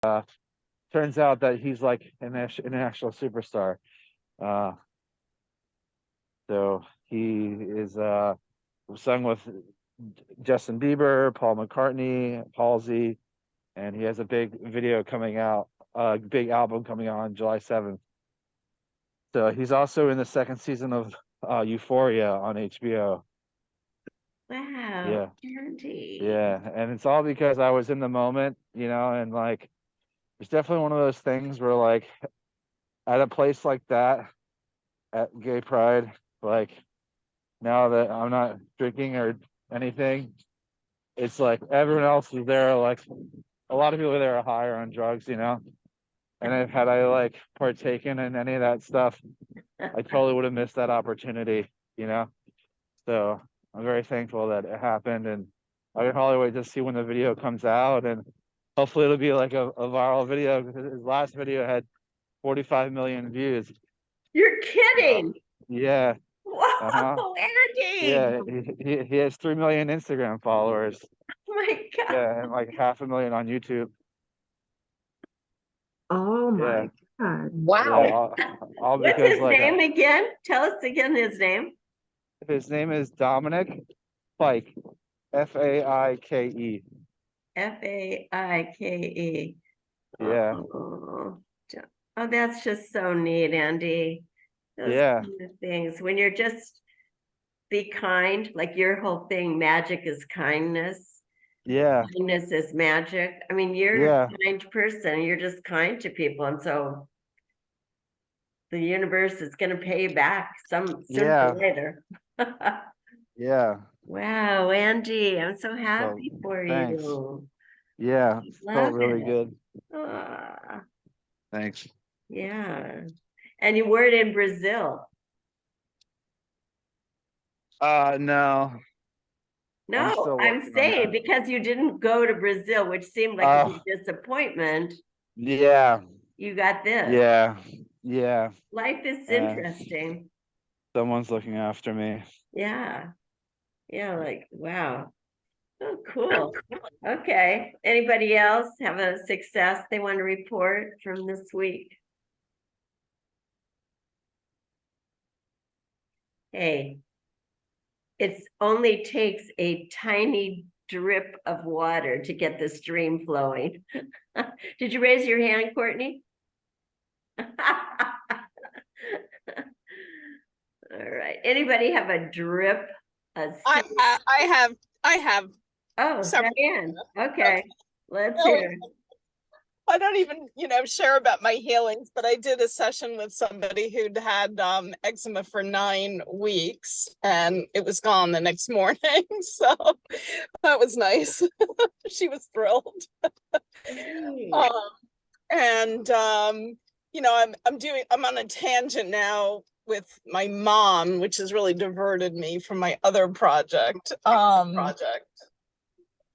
turns out that he's like an international superstar. Uh, so he is sung with Justin Bieber, Paul McCartney, Halsey, and he has a big video coming out, a big album coming out on July 7th. So he's also in the second season of Euphoria on HBO. Wow, Yeah, Andy. yeah, and it's all because I was in the moment, and like it's definitely one of those things where like at a place like that at Gay Pride, like now that I'm not drinking or anything, it's like everyone else is there, like a lot of people there are higher on drugs, and if had I like partaken in any of that stuff, I totally would have missed that opportunity, you know. So I'm very thankful that it happened, and I can hardly wait to see when the video comes out, and hopefully it'll be like a viral video because his last video had 45 million views. You're kidding. Yeah. Uh-huh. Whoa, Andy. Yeah, he has 3 million Instagram followers. Oh my God. Yeah, and like 500,000 on YouTube. Oh Yeah, my God. yeah, Wow. all What's because his like name again? Tell us again his name. his name is Dominic Fike, Faike. Faike. Yeah, Oh, that's just so neat, Andy. Those yeah, kind of things. When you're just be kind, like your whole thing, magic is kindness. yeah, Kindness is magic. I mean, you're yeah, a kind person. You're just kind to people. And so the universe is going to pay you back sooner yeah, or later. yeah. Wow, Andy, I'm so So happy for thanks. you. Yeah, felt Love really it. good. Ah, Thanks. yeah. And you were in Brazil. No, I'm No, still I'm working on saying that. because you didn't go to Brazil, which seemed like a Oh, big disappointment, yeah, you got this. yeah, yeah. Life is Uh, interesting. someone's looking after me. Yeah. Yeah, like, wow. Oh, cool. Okay. Anybody else have a success they want to report from this week? Hey, it only takes a tiny drip of water to get the stream flowing. Did you raise your hand, Courtney? All right. Anybody have a drip? I have Oh, several. Diane. Okay. Let's Really, hear. I don't even, share about my healings, but I did a session with somebody who'd had eczema for 9 weeks and it was gone the next morning. So that was nice. She was thrilled. Um, and I'm on a tangent now with my mom, which has really diverted me from my other project.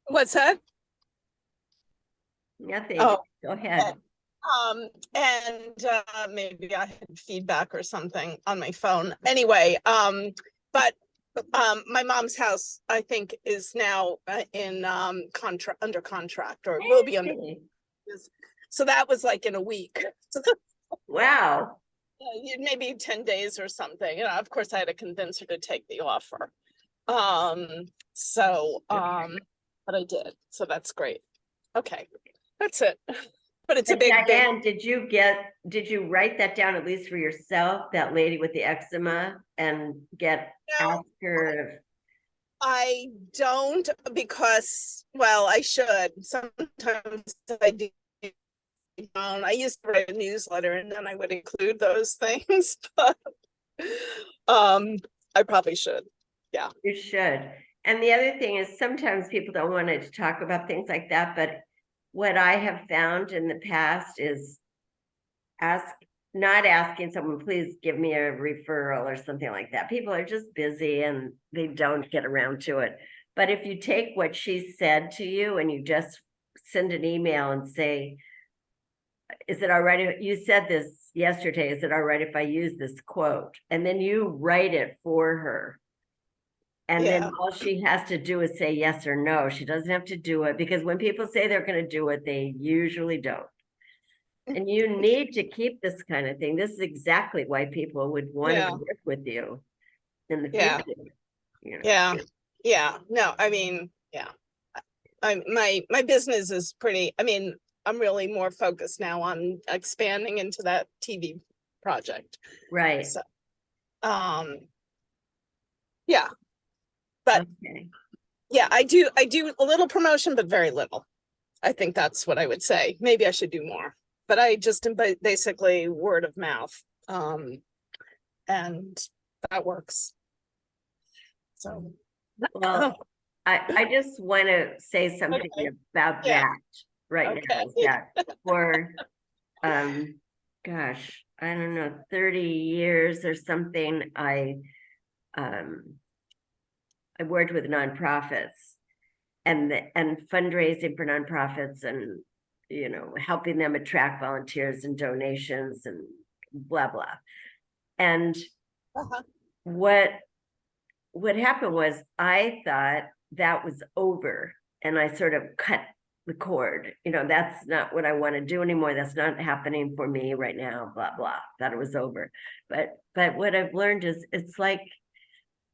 What's that? Nothing. Oh, Go ahead. and maybe I had feedback or something on my phone. Anyway, but my mom's house, I think, is now in under contract, or will be under. So that was like in a week. Wow. Maybe 10 days or something. Of course, I had to convince her to take the offer. But I did. So that's great. Okay, that's it. But it's a big, Diane, did you write that down at least for yourself, that lady with the eczema, and ask her? I don't, because, well, I should. Sometimes I do. I used to write a newsletter and then I would include those things, but I probably should. Yeah. You should. And the other thing is sometimes people don't want to talk about things like that, but what I have found in the past is not asking someone, please give me a referral or something like that. People are just busy and they don't get around to it. But if you take what she said to you and you just send an email and say, is it all right? You said this yesterday. Is it all right if I use this quote? And then you write it for her. And then all she has to do is say yes or no. She doesn't have to do it, because when people say they're going to do it, they usually don't. And you need to keep this kind of thing. This is exactly why people would want Yeah. to work with you in the Yeah. future. You know? Yeah, yeah, no, I mean, yeah. My business is pretty, I mean, I'm really more focused now on expanding into that TV project. Right. So, yeah, but Okay. yeah, I do a little promotion, but very little. I think that's what I would say. Maybe I should do more, but I just am basically word of mouth. And that works. So, Well, I just want to say something Okay. about Yeah. that right now. Okay. Is that for, gosh, I don't know, 30 years or something, I worked with nonprofits and fundraising for nonprofits and, you know, helping them attract volunteers and donations and blah, blah. And Uh-huh. what happened was I thought that was over and I sort of cut the cord. You know, that's not what I want to do anymore. That's not happening for me right now, blah, blah. Thought it was over. But what I've learned is it's like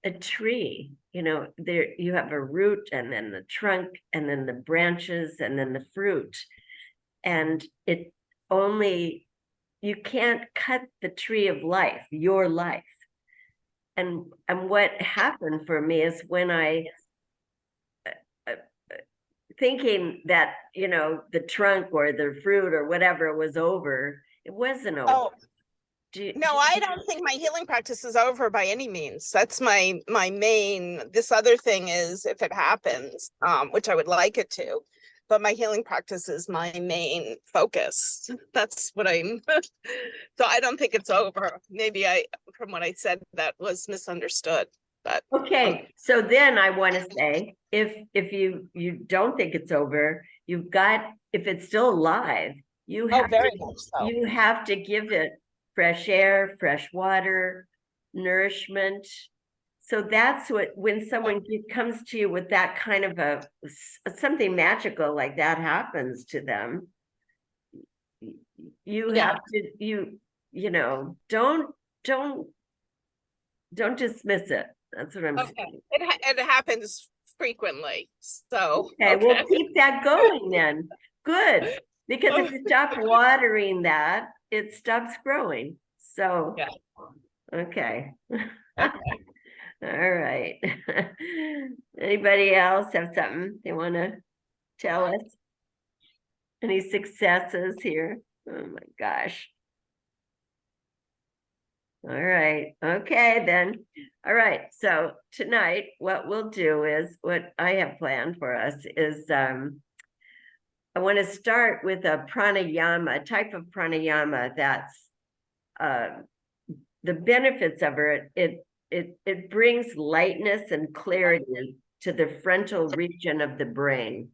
a tree, you know, there you have a root and then the trunk and then the branches and then the fruit. And it only, you can't cut the tree of life, your life. And what happened for me is when I thinking that, you know, the trunk or the fruit or whatever was over, it wasn't over. Oh, no, I don't think my healing practice is over by any means. That's my main, this other thing is if it happens, which I would like it to, but my healing practice is my main focus. That's what I'm, so I don't think it's over. Maybe from what I said, that was misunderstood, but. Okay, so then I want to say, if you don't think it's over, you've got, if it's still alive, you have very much so. you have to give it fresh air, fresh water, nourishment. So that's what, when someone comes to you with that kind of something magical like that happens to them, you Yeah. have to, you know, don't dismiss it. That's what I'm saying. It happens frequently, so. Okay, we'll keep that going then. Good, because if you stop watering that, it stops growing. So, Yeah. okay. All right. Anybody else have something they want to tell us? Any successes here? Oh my gosh. All right. Okay, then. All right. So tonight, what we'll do is, what I have planned for us is, I want to start with a pranayama, a type of pranayama that's, the benefits of it brings lightness and clarity to the frontal region of the brain.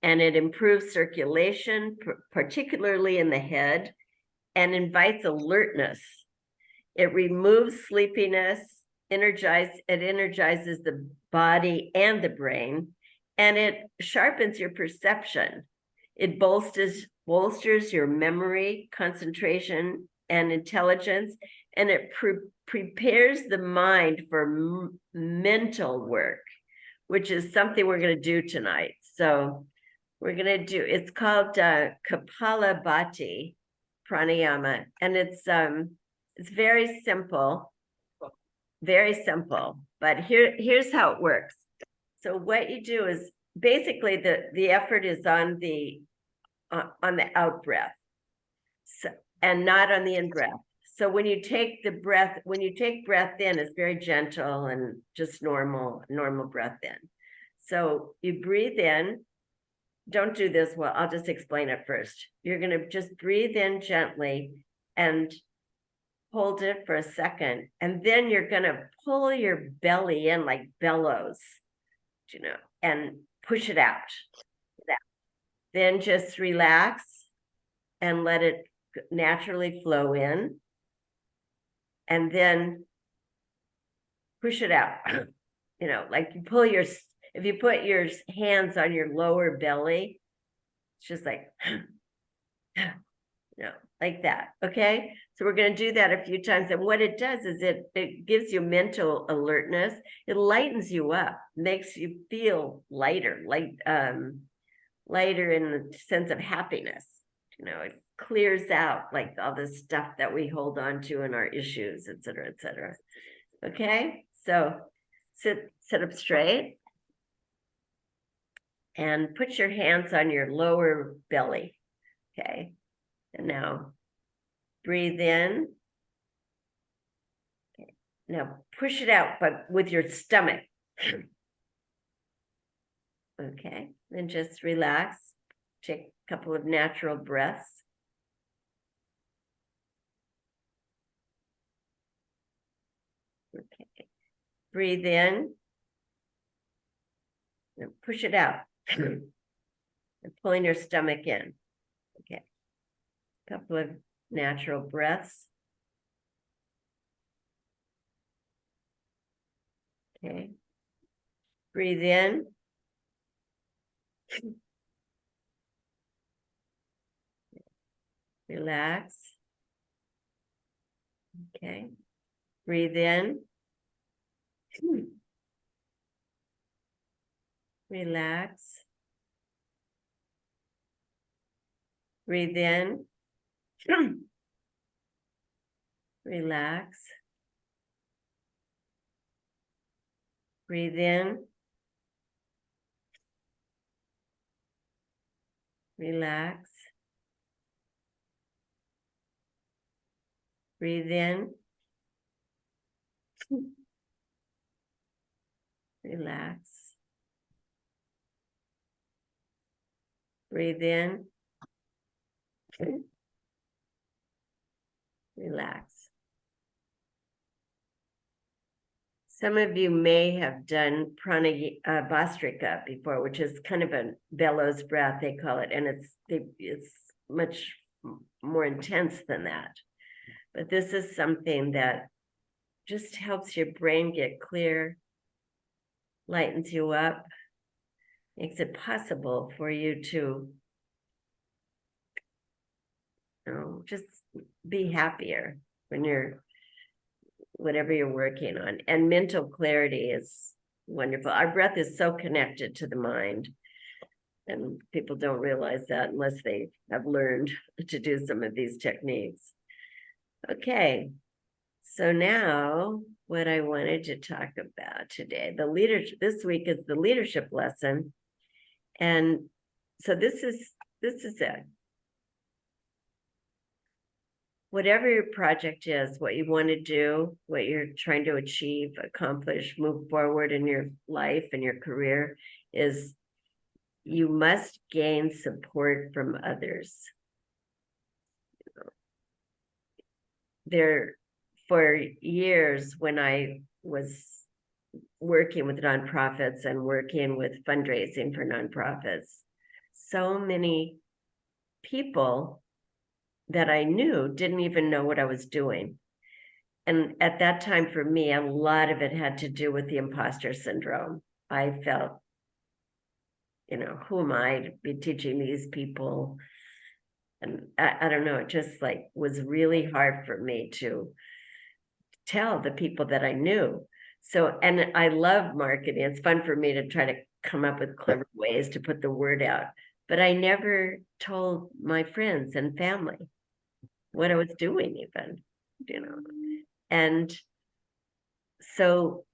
And it improves circulation, particularly in the head, and invites alertness. It removes sleepiness, it energizes the body and the brain, and it sharpens your perception. It bolsters your memory, concentration, and intelligence, and it prepares the mind for mental work, which is something we're going to do tonight. So we're going to do, it's called Kapalabhati pranayama, and it's very simple, but here's how it works. So what you do is basically the effort is on the out breath, so, and not on the in breath. So when you take breath in, it's very gentle and just normal breath in. So you breathe in. Don't do this well. I'll just explain it first. You're going to just breathe in gently and hold it for a second. And then you're going to pull your belly in like bellows, you know, and push it out. Then just relax and let it naturally flow in. And then push it out. You know, like if you put your hands on your lower belly, it's just like, No, like that, okay? So we're gonna do that a few times, and what it does is it gives you mental alertness. It lightens you up, makes you feel lighter, lighter in the sense of happiness. You know, it clears out like all this stuff that we hold on to in our issues, et cetera, et cetera. Okay, so sit up straight and put your hands on your lower belly. Okay, and now breathe in. Okay. Now push it out, but with your stomach. Okay, then just relax. Take a couple of natural breaths. Okay, breathe in and push it out. And pulling your stomach in. Okay, a couple of natural breaths. Okay, breathe in. Relax. Okay, breathe in. Relax. Breathe in. Relax. Breathe in. Relax. Breathe in. Relax. Breathe in. Relax. Some of you may have done Bhastrika before, which is kind of a bellows breath, they call it, and it's much more intense than that. But this is something that just helps your brain get clear, lightens you up, makes it possible for you to, you know, just be happier when you're, whatever you're working on. And mental clarity is wonderful. Our breath is so connected to the mind. And people don't realize that unless they have learned to do some of these techniques. Okay, so now what I wanted to talk about today, this week is the leadership lesson. And so this is it. Whatever your project is, what you want to do, what you're trying to achieve, accomplish, move forward in your life and your career, is you must gain support from others. For years, when I was working with nonprofits and working with fundraising for nonprofits, so many people that I knew didn't even know what I was doing. And at that time, for me, a lot of it had to do with the imposter syndrome. I felt, you know, who am I to be teaching these people? And I don't know, it just like was really hard for me to tell the people that I knew. So, and I love marketing. It's fun for me to try to come up with clever ways to put the word out. But I never told my friends and family what I was doing even, you know. And so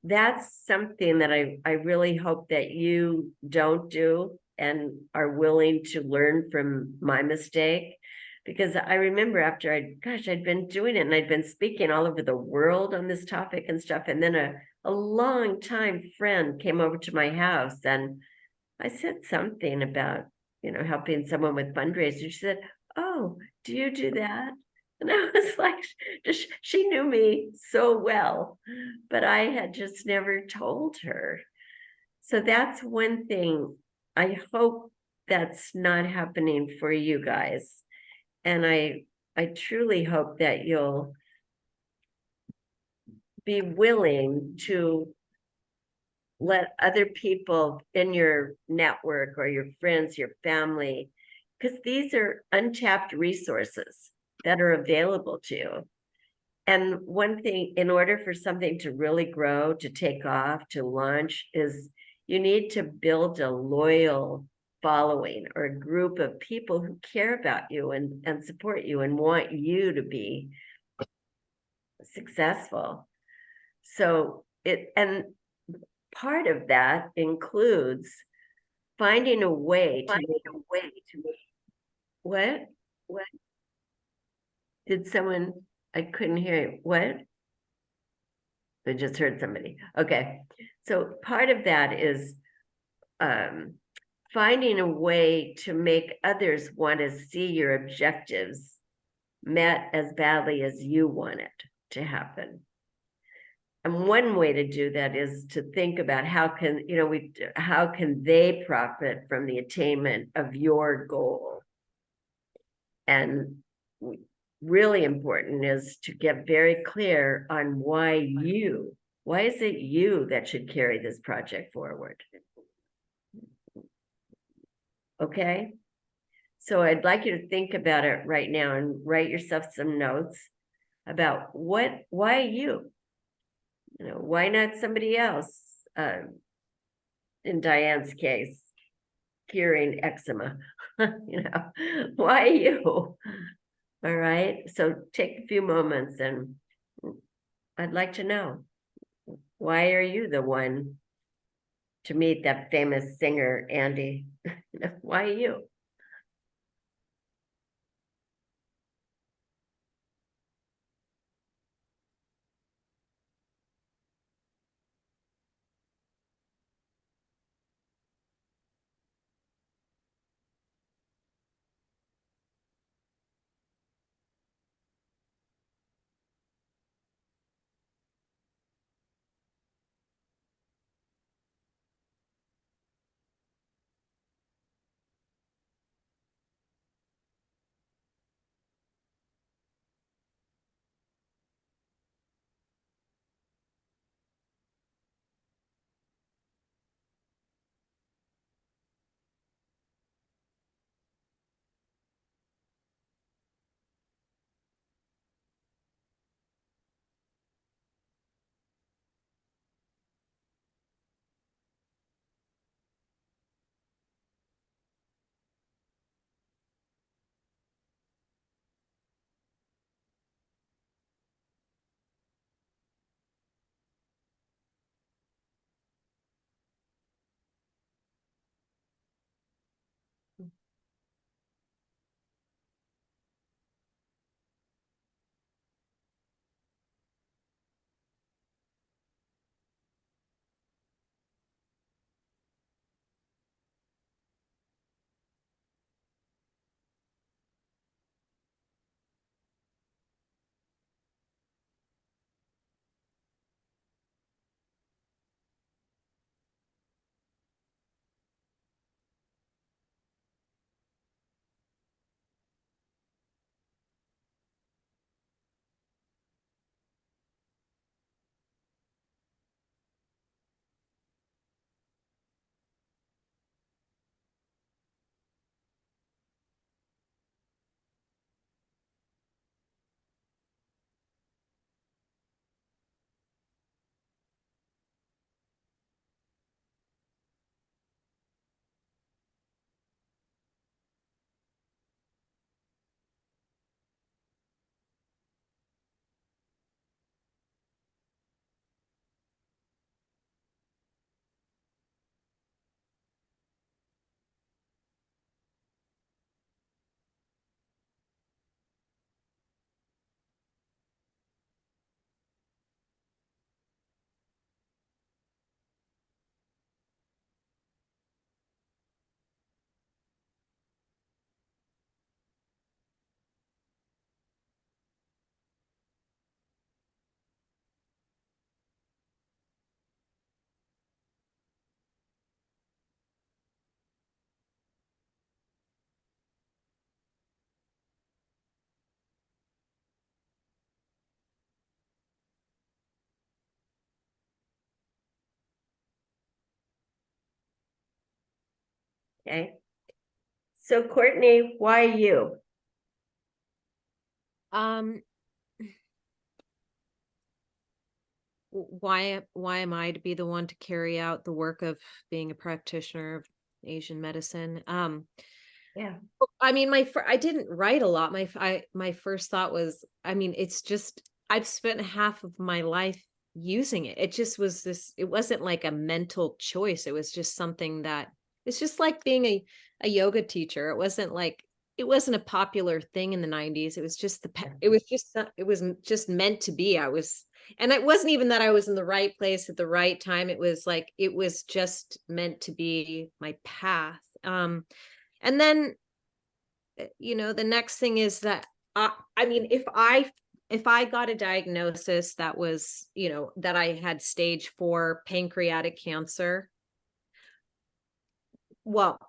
that's something that I really hope that you don't do and are willing to learn from my mistake. Because I remember after I'd been doing it and I'd been speaking all over the world on this topic and stuff. And then a long time friend came over to my house and I said something about, you know, helping someone with fundraising. She said, "Oh, do you do that?" And I was like, she knew me so well, but I had just never told her. So that's one thing. I hope that's not happening for you guys. And I truly hope that you'll be willing to let other people in your network or your friends, your family, because these are untapped resources that are available to you. And one thing, in order for something to really grow, to take off, to launch, is you need to build a loyal following or a group of people who care about you and support you and want you to be successful. So and part of that includes finding a way to make what? What? Did someone, I couldn't hear you. What? I just heard somebody. Okay. So part of that is finding a way to make others want to see your objectives met as badly as you want it to happen. And one way to do that is to think about how can, how can they profit from the attainment of your goal? And really important is to get very clear on why is it you that should carry this project forward? Okay. So I'd like you to think about it right now and write yourself some notes about why you? Why not somebody else? In Diane's case, curing eczema, why you? All right. So take a few moments and I'd like to know, why are you the one to meet that famous singer, Andy? Why you? Okay. So Courtney, why you? Um, why am I to be the one to carry out the work of being a practitioner of Asian medicine? Yeah. I mean, I didn't write a lot. My first thought was, I mean, it's just I've spent half of my life using it. It just was this. It wasn't like a mental choice. It was just something that it's just like being a yoga teacher. It wasn't a popular thing in the 90s. It was just it was just meant to be. And it wasn't even that I was in the right place at the right time. It was just meant to be my path. And then, the next thing is that, I mean, if I got a diagnosis that was, that I had stage 4 pancreatic cancer, well,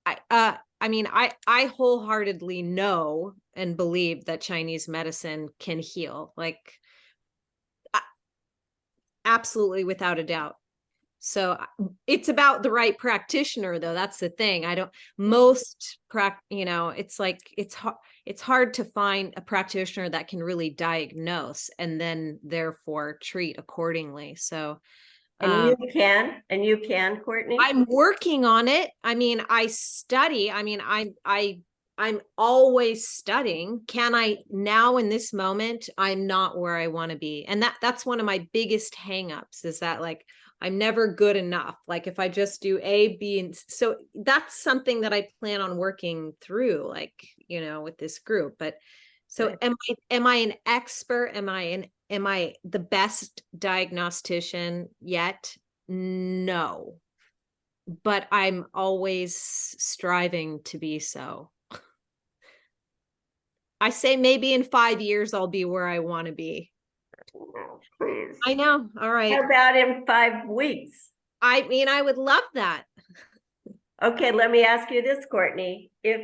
I mean, I wholeheartedly know and believe that Chinese medicine can heal, like, absolutely without a doubt. So it's about the right practitioner, though. That's the thing. It's like, it's hard to find a practitioner that can really diagnose and then therefore treat accordingly. So And you can, Courtney? I'm working on it. I mean, I study. I mean, I'm always studying. Can I now in this moment, I'm not where I want to be. And that's one of my biggest hangups is that, like, I'm never good enough. Like if I just do A, B, and so that's something that I plan on working through, like, with this group. But so Right. am I an expert? Am I the best diagnostician yet? No, but I'm always striving to be so. I say maybe in 5 years, I'll be where I want to be. Oh, please. I know. All right. How about in 5 weeks? I mean, I would love that. Okay, let me ask you this, Courtney. If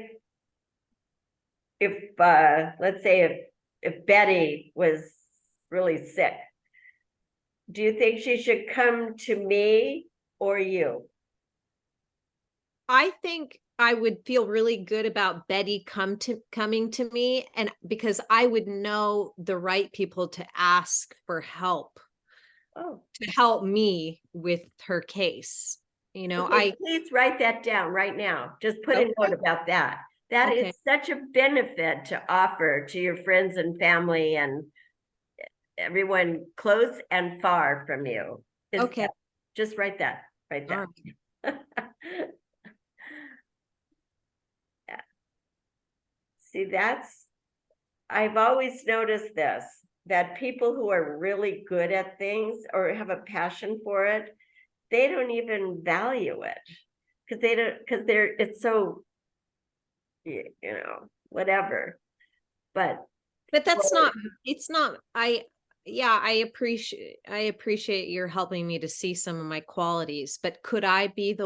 let's say if Betty was really sick, do you think she should come to me or you? I think I would feel really good about Betty coming to me, and because I would know the right people to ask for help, Oh, to help me with her case. okay, please write that down right now. Just put a Okay. note about that. That Okay. is such a benefit to offer to your friends and family and everyone close and far from you. Okay. Just write that right All there. right. Yeah. See, I've always noticed this, that people who are really good at things or have a passion for it, they don't even value it because it's so, whatever. But that's not, it's not, yeah, I appreciate your helping me to see some of my qualities, but could I be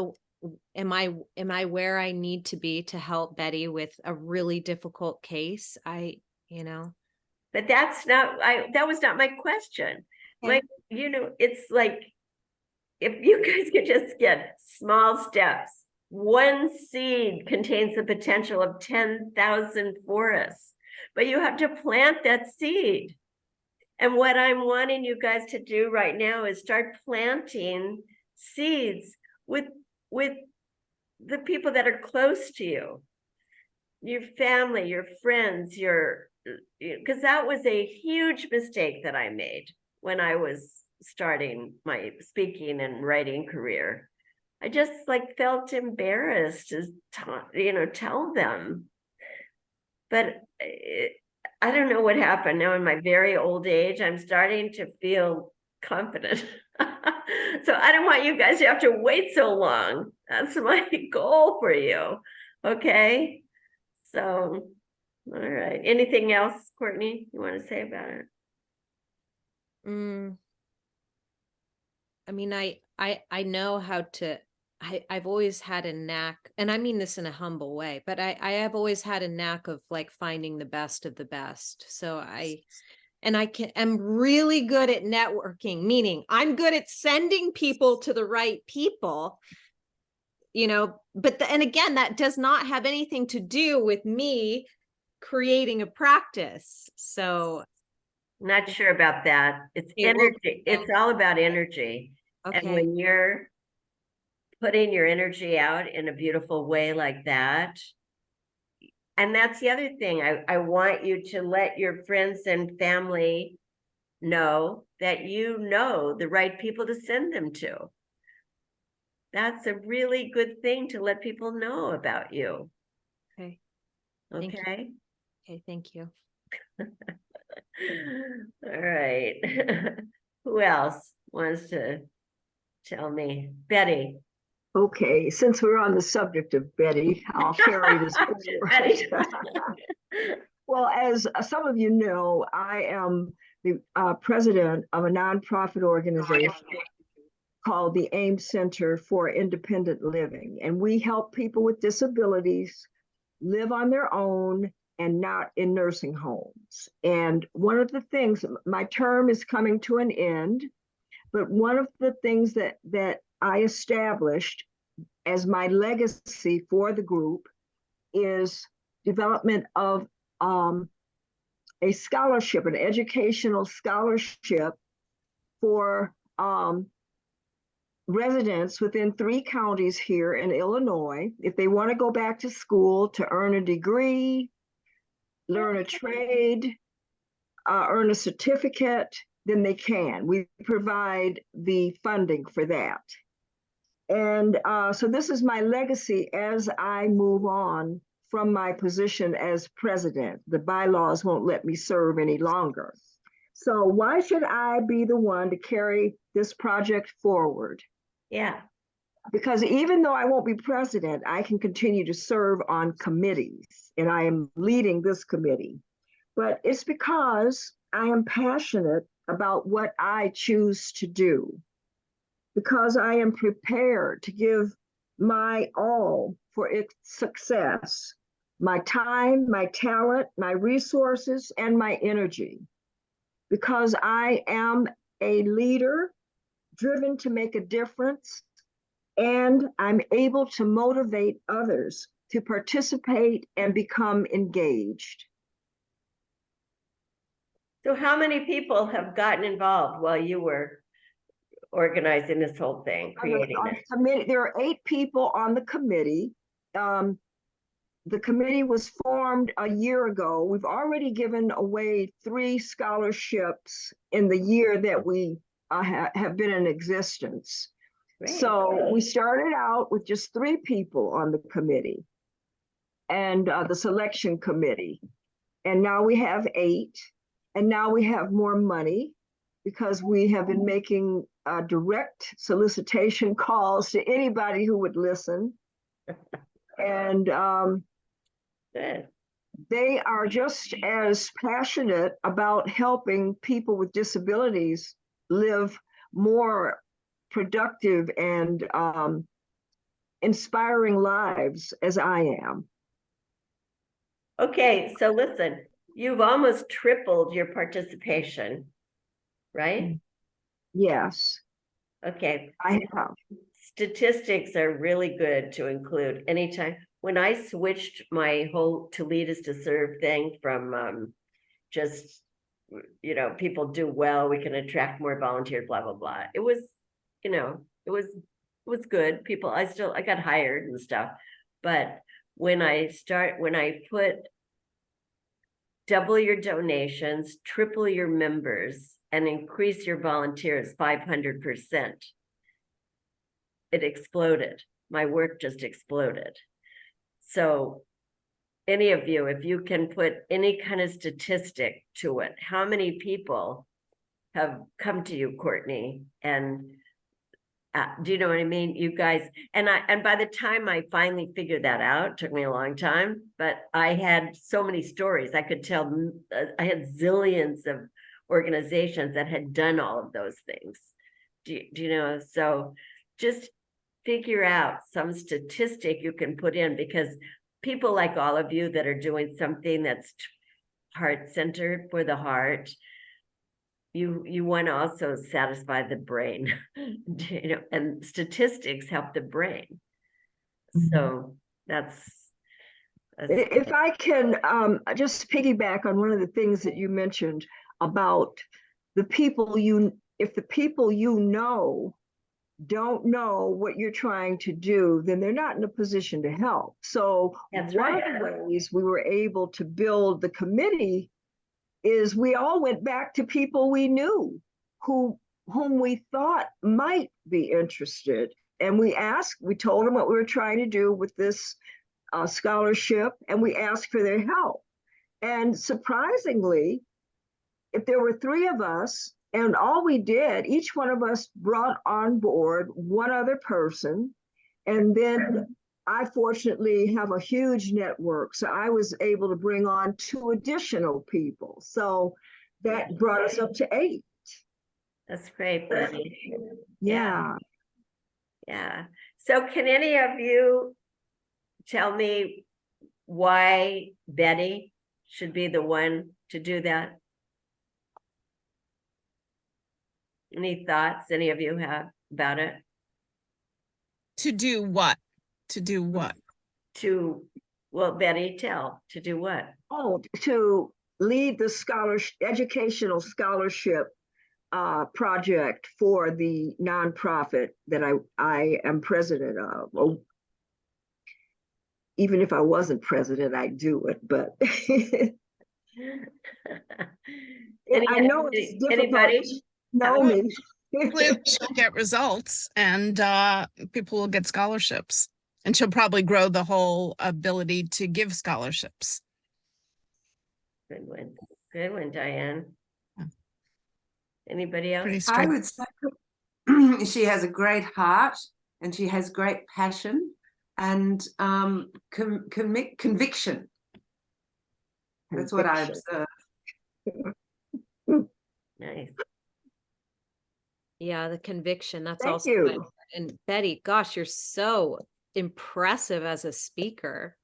am I where I need to be to help Betty with a really difficult case? but that was not my question. Okay. It's like, if you guys could just get small steps, one seed contains the potential of 10,000 forests, but you have to plant that seed. And what I'm wanting you guys to do right now is start planting seeds with the people that are close to you, your family, your friends, because that was a huge mistake that I made when I was starting my speaking and writing career. I just felt embarrassed to tell them. But I don't know what happened. Now in my very old age, I'm starting to feel confident. So I don't want you guys to have to wait so long. That's my goal for you. Okay. So, all right. Anything else, Courtney, you want to say about it? I mean, I know how to, I've always had a knack, and I mean this in a humble way, but I have always had a knack of finding the best of the best. So I'm really good at networking, meaning I'm good at sending people to the right people. you know, but and again, that does not have anything to do with me creating a practice. So Not sure about that. It's It will- energy. It's all about energy. And okay, when you're putting your energy out in a beautiful way like that, and that's the other thing, I want you to let your friends and family know that you know the right people to send them to. That's a really good thing to let people know about you. okay, Thank you. Okay. okay, thank you. All right. Who else wants to tell me? Betty. Okay, since we're on the subject of Betty, I'll carry this Betty. forward. Well, as some of you know, I am the president of a nonprofit organization called the AIM Center for Independent Living. And we help people with disabilities live on their own and not in nursing homes. And one of the things, my term is coming to an end, but one of the things that I established as my legacy for the group is development of a scholarship, an educational scholarship for residents within 3 counties here in Illinois. If they want to go back to school to earn a degree, learn a trade, earn a certificate, then they can. We provide the funding for that. And so this is my legacy as I move on from my position as president. The bylaws won't let me serve any longer. So why should I be the one to carry this project forward? Yeah. Because even though I won't be president, I can continue to serve on committees, and I am leading this committee. But it's because I am passionate about what I choose to do, because I am prepared to give my all for its success, my time, my talent, my resources, and my energy, because I am a leader driven to make a difference, and I'm able to motivate others to participate and become engaged. So how many people have gotten involved while you were organizing this whole thing, creating On it? the committee, there are 8 people on the committee. The committee was formed a year ago. We've already given away 3 scholarships in the year that we have been in existence. Great. So we started out with just 3 people on the committee and the selection committee. And now we have 8. And now we have more money because we have been making direct solicitation calls to anybody who would listen. And Good. they are just as passionate about helping people with disabilities live more productive and inspiring lives as I am. Okay, so listen, you've almost tripled your participation, right? Yes, Okay. I have. Statistics are really good to include anytime. When I switched my whole to lead is to serve thing from just, you know, people do well, we can attract more volunteers, blah, blah, blah. It was, you know, it was good. People, I got hired and stuff. But when I put double your donations, triple your members, and increase your volunteers 500%, it exploded. My work just exploded. So any of you, if you can put any kind of statistic to it, how many people have come to you, Courtney? And do you know what I mean? You guys, and by the time I finally figured that out, it took me a long time, but I had so many stories. I could tell, I had zillions of organizations that had done all of those things. Do you know? So just figure out some statistic you can put in, because people like all of you that are doing something that's heart-centered for the heart, you want to also satisfy the brain, you know, and statistics help the brain. So that's. If I can just piggyback on one of the things that you mentioned about the people if the people you know don't know what you're trying to do, then they're not in a position to help. So That's one right. of the ways we were able to build the committee is we all went back to people we knew whom we thought might be interested. And we told them what we were trying to do with this scholarship, and we asked for their help. And surprisingly, if there were three of us, and all we did, each one of us brought on board one other person. And then I fortunately have a huge network. So I was able to bring on 2 additional people. So that brought us up to 8. That's great, Betty. Yeah. Yeah. So can any of you tell me why Betty should be the one to do that? Any thoughts any of you have about it? To do what? To do what? Well, Betty, to do what? Oh, to lead the educational scholarship project for the nonprofit that I am president of. Well, even if I wasn't president, I'd do it, but I know it's difficult. Anybody? Know me. Clearly she'll get results and people will get scholarships. And she'll probably grow the whole ability to give scholarships. Good one. Good one, Diane. Yeah. Anybody else? Pretty I straight. would say she has a great heart and she has great passion and conviction. That's what I observe. Nice. Yeah, the conviction. That's Thank also you. good. And Betty, gosh, you're so impressive as a speaker.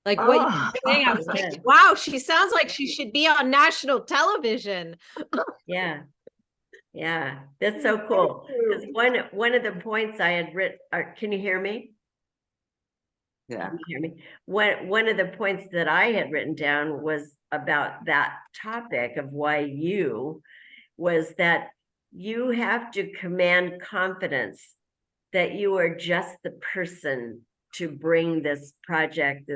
Like what Oh. you're saying, I was like, wow, she sounds like she should be on national television. Yeah. Yeah, that's so cool. Because one of the points I had written, can you hear me? Yeah. Can you hear me? One of the points that I had written down was about that topic of why was that you have to command confidence that you are just the person to bring this project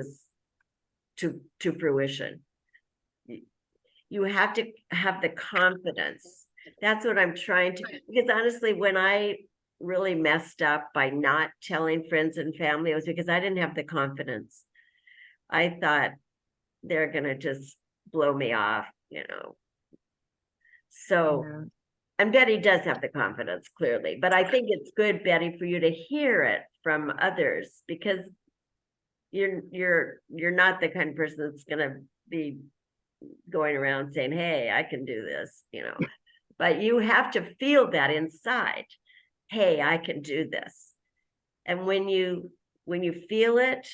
to fruition. You have to have the confidence. That's what I'm trying to, because honestly, when I really messed up by not telling friends and family, it was because I didn't have the confidence. I thought they're gonna just blow me off, So, Yeah. and Betty does have the confidence, clearly, but I think it's good, Betty, for you to hear it from others, because you're not the kind of person that's gonna be going around saying, hey, I can do this, but you have to feel that inside. Hey, I can do this. And when you feel it,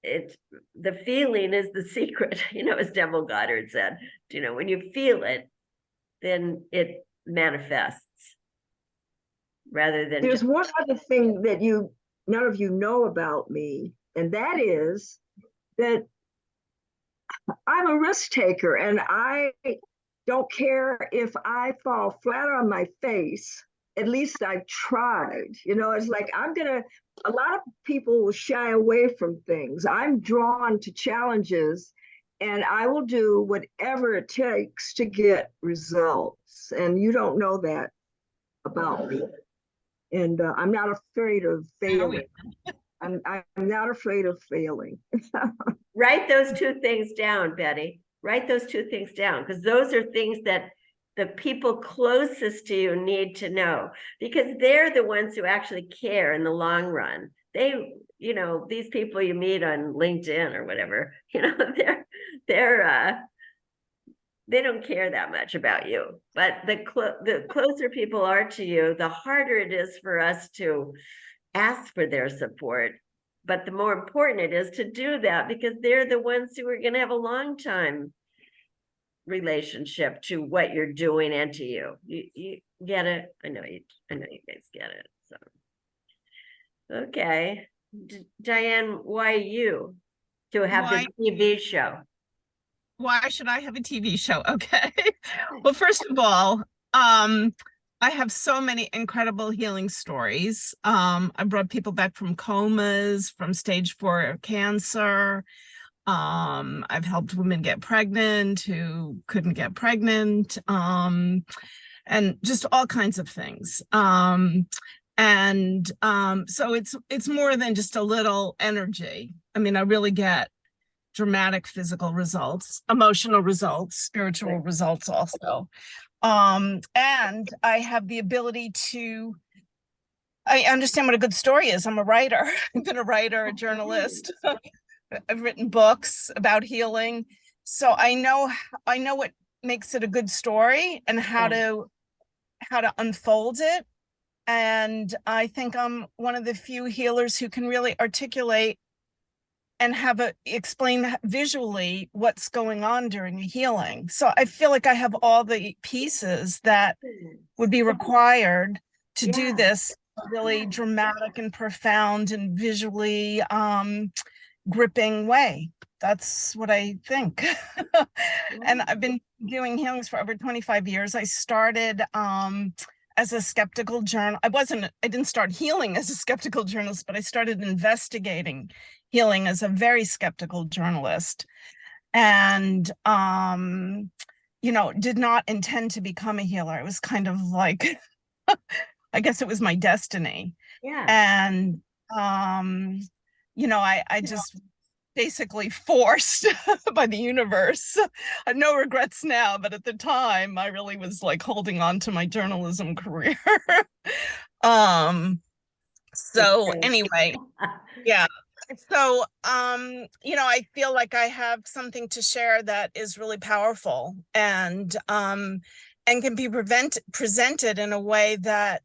the feeling is the secret, as Devil Goddard said. When you feel it, then it manifests rather than There's one other thing that none of you know about me, and that is that I'm a risk taker, and I don't care if I fall flat on my face. At least I've tried. It's like a lot of people will shy away from things. I'm drawn to challenges, and I will do whatever it takes to get results. And you don't know that about me. And I'm not afraid of failing. I'm not afraid of failing. Write those 2 things down, Betty. Write those 2 things down, because those are things that the people closest to you need to know, because they're the ones who actually care in the long run. They, these people you meet on LinkedIn or whatever, they don't care that much about you. But the closer people are to you, the harder it is for us to ask for their support. But the more important it is to do that, because they're the ones who are going to have a long time relationship to what you're doing and to you. You get it? I know you guys get it. So, okay. Diane, why you to have Why? the TV show? Why should I have a TV show? Okay. Well, first of all, I have so many incredible healing stories. I brought people back from comas, from stage 4 cancer. I've helped women get pregnant who couldn't get pregnant, and just all kinds of things. So it's more than just a little energy. I mean, I really get dramatic physical results, emotional results, spiritual results also. And I have the ability to, I understand what a good story is. I'm a writer. I've been a writer, a journalist. I've written books about healing. So I know what makes it a good story and how to unfold it. And I think I'm one of the few healers who can really articulate and explain visually what's going on during a healing. So I feel like I have all the pieces that would be required to do this really dramatic and profound and visually gripping way. That's what I think. And I've been doing healings for over 25 years. I started as a skeptical journal. I didn't start healing as a skeptical journalist, but I started investigating healing as a very skeptical journalist. And did not intend to become a healer. It was kind of like I guess it was my destiny. Yeah. And I just basically forced by the universe. I have no regrets now, but at the time I really was like holding on to my journalism career. So anyway, yeah. So I feel like I have something to share that is really powerful and can be presented in a way that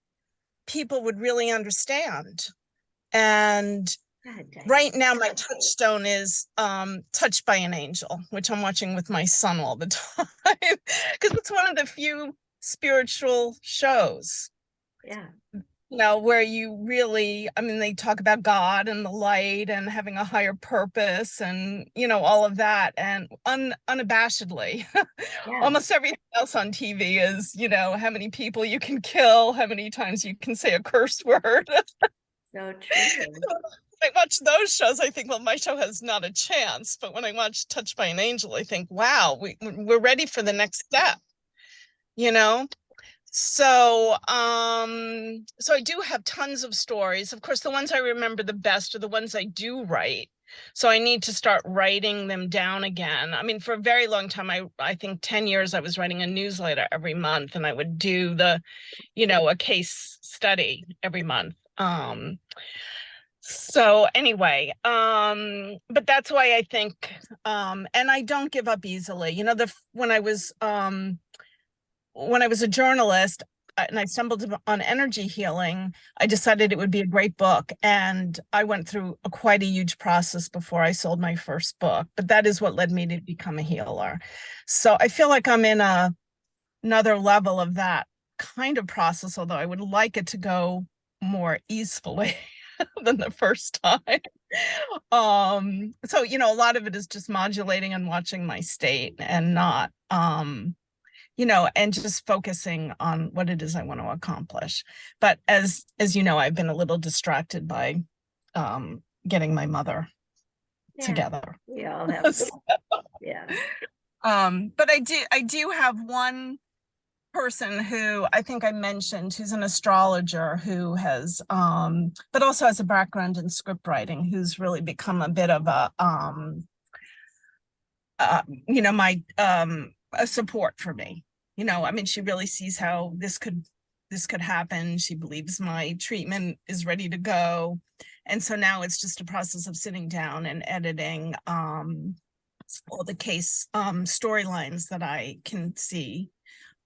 people would really understand. And right now, my touchstone is Touched by an Angel, which I'm watching with my son all the time because it's one of the few spiritual shows. Yeah. Where you really, I mean, they talk about God and the light and having a higher purpose and, all of that. And unabashedly, almost everything else on TV is, how many people you can kill, how many times you can say a curse word. So true. I watch those shows, I think, well, my show has not a chance. But when I watch Touched by an Angel, I think, wow, we're ready for the next step, So, so I do have tons of stories. Of course, the ones I remember the best are the ones I do write. So I need to start writing them down again. I mean, for a very long time, I think 10 years, I was writing a newsletter every month, and I would do a case study every month. So anyway, but that's why I think, and I don't give up easily. When I was a journalist and I stumbled on energy healing, I decided it would be a great book. And I went through quite a huge process before I sold my first book, but that is what led me to become a healer. So I feel like I'm in another level of that kind of process, although I would like it to go more easily than the first time. So, a lot of it is just modulating and watching my state and not, and just focusing on what it is I want to accomplish. But as I've been a little distracted by getting my mother together. We all have. Yeah. But I do have one person who I think I mentioned, who's an astrologer who has, but also has a background in script writing, who's really become a bit of a, a support for me. I mean, she really sees how this could happen. She believes my treatment is ready to go. And so now it's just a process of sitting down and editing all the case storylines that I can see,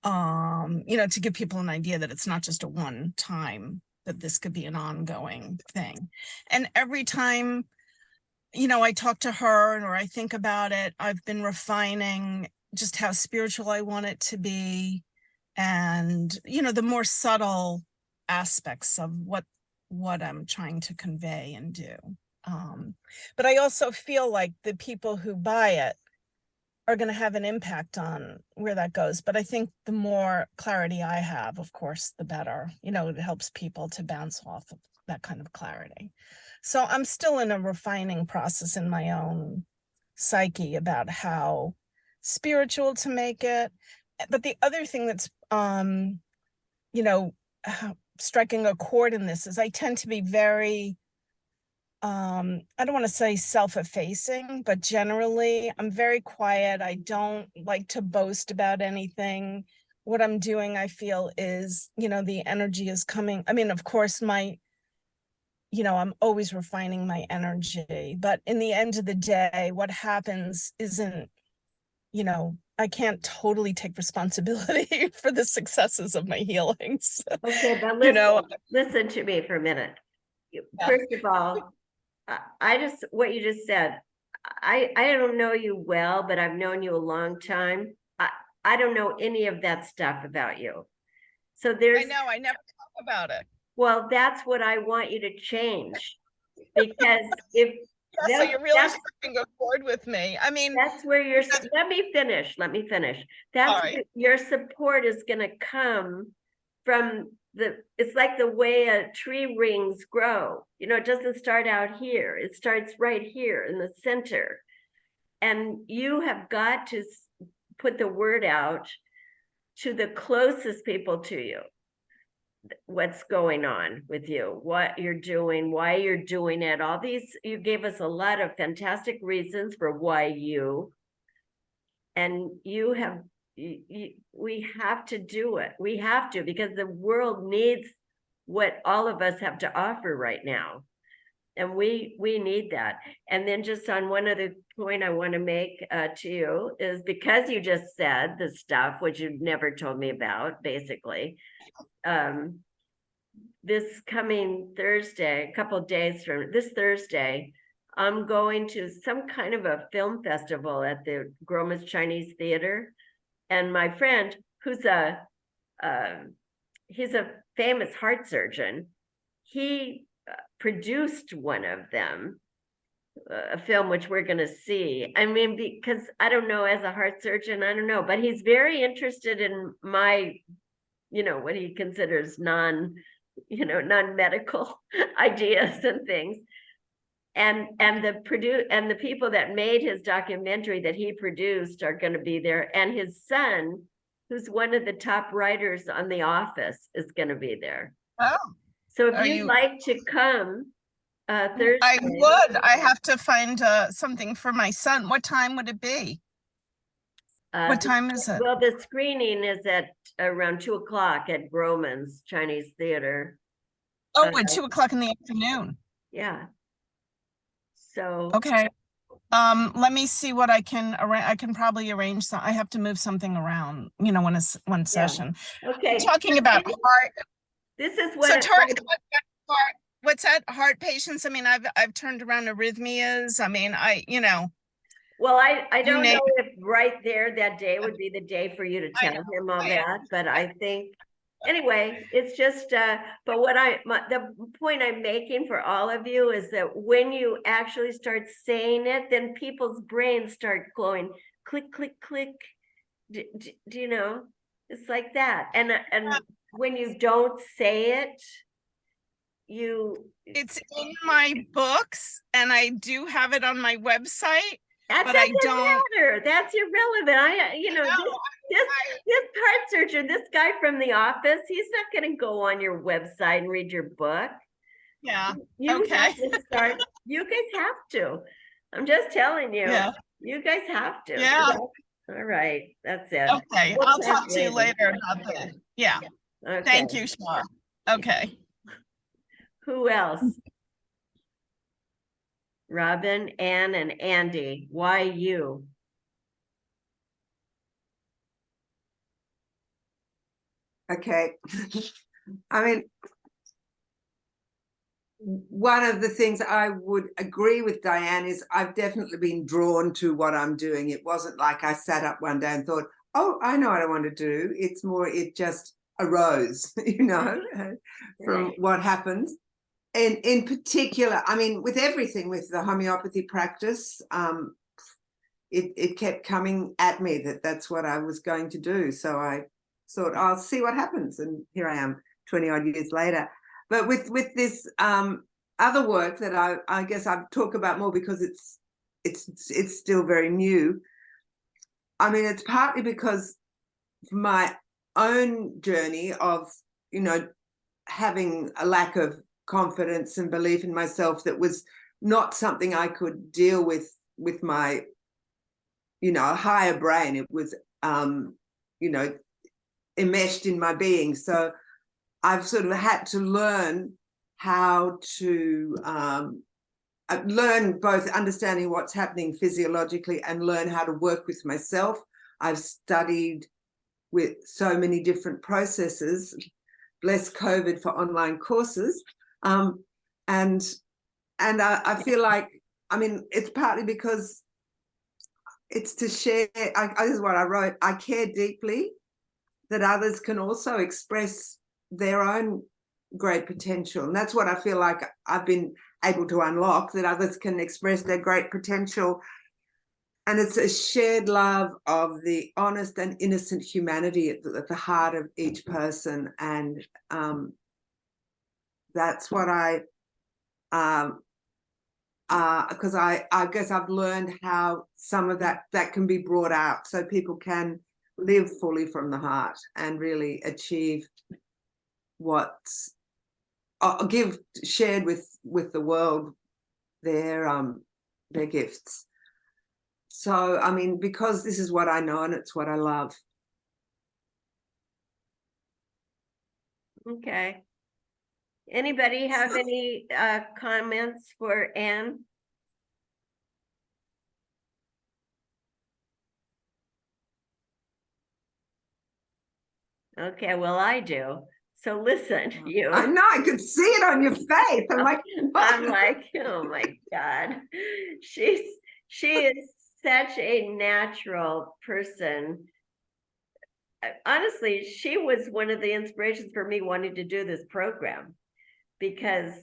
to give people an idea that it's not just a one time, that this could be an ongoing thing. And every time, I talk to her or I think about it, I've been refining just how spiritual I want it to be. And, the more subtle aspects of what what I'm trying to convey and do. But I also feel like the people who buy it are going to have an impact on where that goes. But I think the more clarity I have, of course, the better. You know, it helps people to bounce off of that kind of clarity. So I'm still in a refining process in my own psyche about how spiritual to make it. But the other thing that's, you know, striking a chord in this is I tend to be very, I don't want to say self-effacing, but generally I'm very quiet. I don't like to boast about anything. What I'm doing, I feel, is, you know, the energy is coming. I mean, of course, you know, I'm always refining my energy, but in the end of the day, what happens isn't, you know, I can't totally take responsibility for the successes of my healings. Okay, but You listen, know, listen to me for a minute. Yeah. First of all, I just, what you just said, I don't know you well, but I've known you a long time. I don't know any of that stuff about you. So I there's, know, I never talk about it. well, that's what I want you to change. Because if Yeah, so you're really that's, striking a chord with me. I mean, that's where your, because- let me finish. That's All right. where your support is gonna come from it's like the way a tree rings grow. You know, it doesn't start out here. It starts right here in the center. And you have got to put the word out to the closest people to you. What's going on with you, what you're doing, why you're doing it. All these, you gave us a lot of fantastic reasons for why you, and you have, we have to do it. We have to, because the world needs what all of us have to offer right now. And we need that. And then just on one other point I want to make to you is, because you just said the stuff, which you've never told me about, basically, this coming Thursday, a couple of days from this Thursday, I'm going to some kind of a film festival at the Groma's Chinese Theater. And my friend, who's he's a famous heart surgeon, he produced one of them, a film which we're going to see. I mean, because I don't know, as a heart surgeon, I don't know, but he's very interested in my, you know, what he considers non-medical ideas and things. And the people that made his documentary that he produced are going to be there. And his son, who's one of the top writers on The Office, is going to be there. Oh, So if you'd like to come Thursday. I would. I have to find something for my son. What time would it be? What time is it? Well, the screening is at around 2:00 at Groman's Chinese Theater. Oh, at 2:00 in the afternoon. Yeah. So. Okay. Let me see what I can arrange. I can probably arrange some. I have to move something around, you know, one session. Okay. I'm talking about heart. This is So what. what's that? Heart patients. I mean, I've turned around arrhythmias. I mean, you know. Well, I don't name know if right there that day would be the day for you to tell him all that, but I think, anyway, it's just, but the point I'm making for all of you is that when you actually start saying it, then people's brains start going click, click, click. Do you know? It's like that. And when you don't say it, it's in my books, and I do have it on my website. That but doesn't I don't matter. That's irrelevant. This heart surgeon, this guy from The Office, he's not going to go on your website and read your book. Yeah. You Okay. have to start. You guys have to. I'm just telling you. Yeah. You guys have to. Yeah. All right. That's it. Okay. We'll I'll talk to you later about that. Yeah. Okay. Thank you, Shar. Okay. Who else? Robin, Ann, and Andy. Why you? Okay. I mean, one of the things I would agree with Diane is I've definitely been drawn to what I'm doing. It wasn't like I sat up one day and thought, oh, I know what I want to do. It's more, it just arose, you know, from what happens. in particular, I mean, with everything with the homeopathy practice, it kept coming at me that that's what I was going to do. So I thought, I'll see what happens. And here I am 20 odd years later. But with this other work that I guess I'll talk about more because it's still very new. I mean, it's partly because my own journey of, you know, having a lack of confidence and belief in myself that was not something I could deal with my, you know, higher brain. It was, you know, enmeshed in my being. So I've sort of had to learn how to learn both understanding what's happening physiologically and learn how to work with myself. I've studied with so many different processes, bless COVID for online courses. And I feel like, I mean, it's partly because it's to share, this is what I wrote, I care deeply that others can also express their own great potential. And that's what I feel like I've been able to unlock, that others can express their great potential. And it's a shared love of the honest and innocent humanity at the heart of each person. And that's what because I guess I've learned how some of that can be brought out so people can live fully from the heart and really achieve what's shared with the world their gifts. So, I mean, because this is what I know and it's what I love. Okay. Anybody have any comments for Anne? Okay, well, I do. So listen, you. I know, I could see it on your face. I'm like, I'm like, oh my God. She is such a natural person. Honestly, she was one of the inspirations for me wanting to do this program, because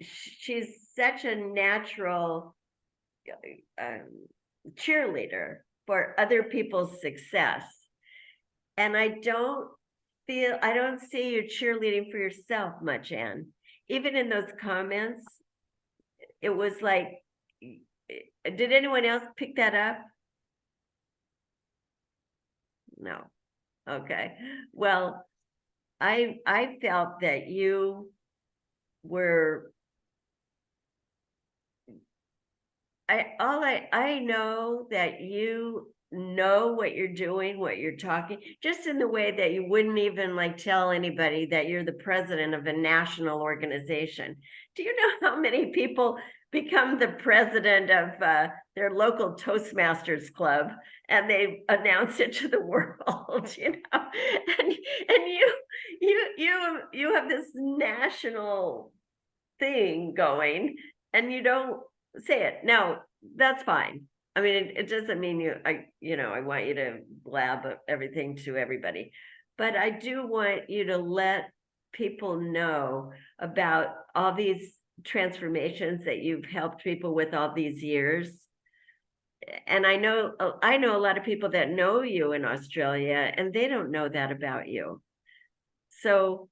she's such a natural cheerleader for other people's success. And I don't see you cheerleading for yourself much, Anne. Even in those comments, it was like, did anyone else pick that up? No. Okay. Well, I felt that you were, I know that you know what you're doing, what you're talking, just in the way that you wouldn't even like tell anybody that you're the president of a national organization. Do you know how many people become the president of their local Toastmasters club and they announce it to the world, you know? And you have this national thing going and you don't say it. Now, that's fine. I mean, it doesn't mean I want you to blab everything to everybody, but I do want you to let people know about all these transformations that you've helped people with all these years. And I know a lot of people that know you in Australia, and they don't know that about you. So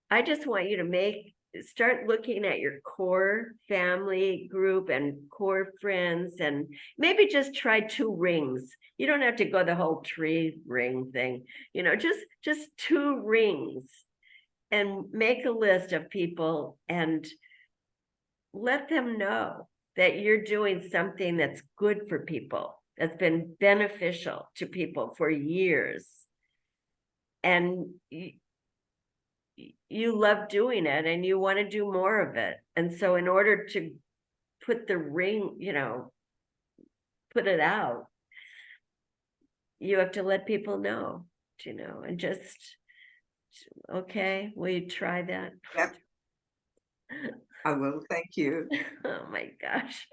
I just want you to start looking at your core family group and core friends, and maybe just try 2 rings. You don't have to go the whole tree ring thing, you know, just 2 rings, and make a list of people and let them know that you're doing something that's good for people, that's been beneficial to people for years. And you love doing it and you want to do more of it. And so in order to put the ring, you know, put it out, you have to let people know, you know, and just, okay, will you try that? Yep. I will, thank you. Oh my gosh.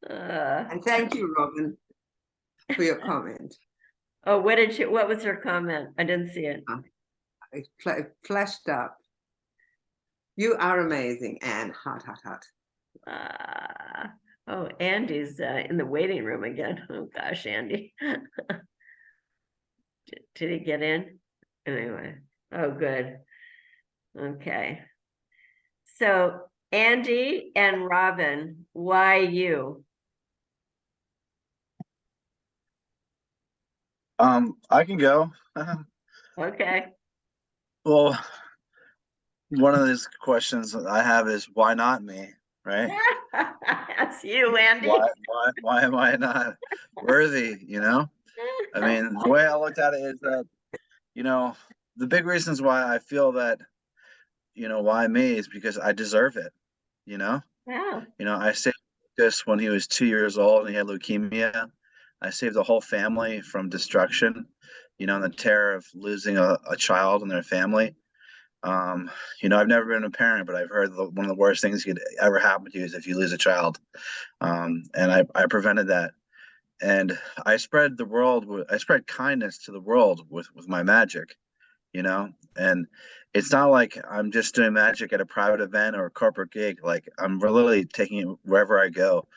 And thank you, Robin, for your comment. Oh, what was her comment? I didn't see it. it flashed up. You are amazing, Anne. Hot, hot, hot. Oh, Andy's in the waiting room again. Oh gosh, Andy. Did he get in? Anyway, oh, good. Okay. So Andy and Robin, why you? I can go. Okay. Well, one of these questions that I have is why not me, right? That's you, Andy. Why am I not worthy, you know? I mean, the way I looked at it is that, you know, the big reasons why I feel that, you know, why me is because I deserve it, you know? Wow. You know, I saved Lucas when he was 2 years old and he had leukemia. I saved the whole family from destruction, you know, and the terror of losing a child and their family. You know, I've never been a parent, but I've heard one of the worst things could ever happen to you is if you lose a child. And I prevented that. And I spread I spread kindness to the world with my magic, you know, and it's not like I'm just doing magic at a private event or a corporate gig. Like I'm literally taking it wherever I go,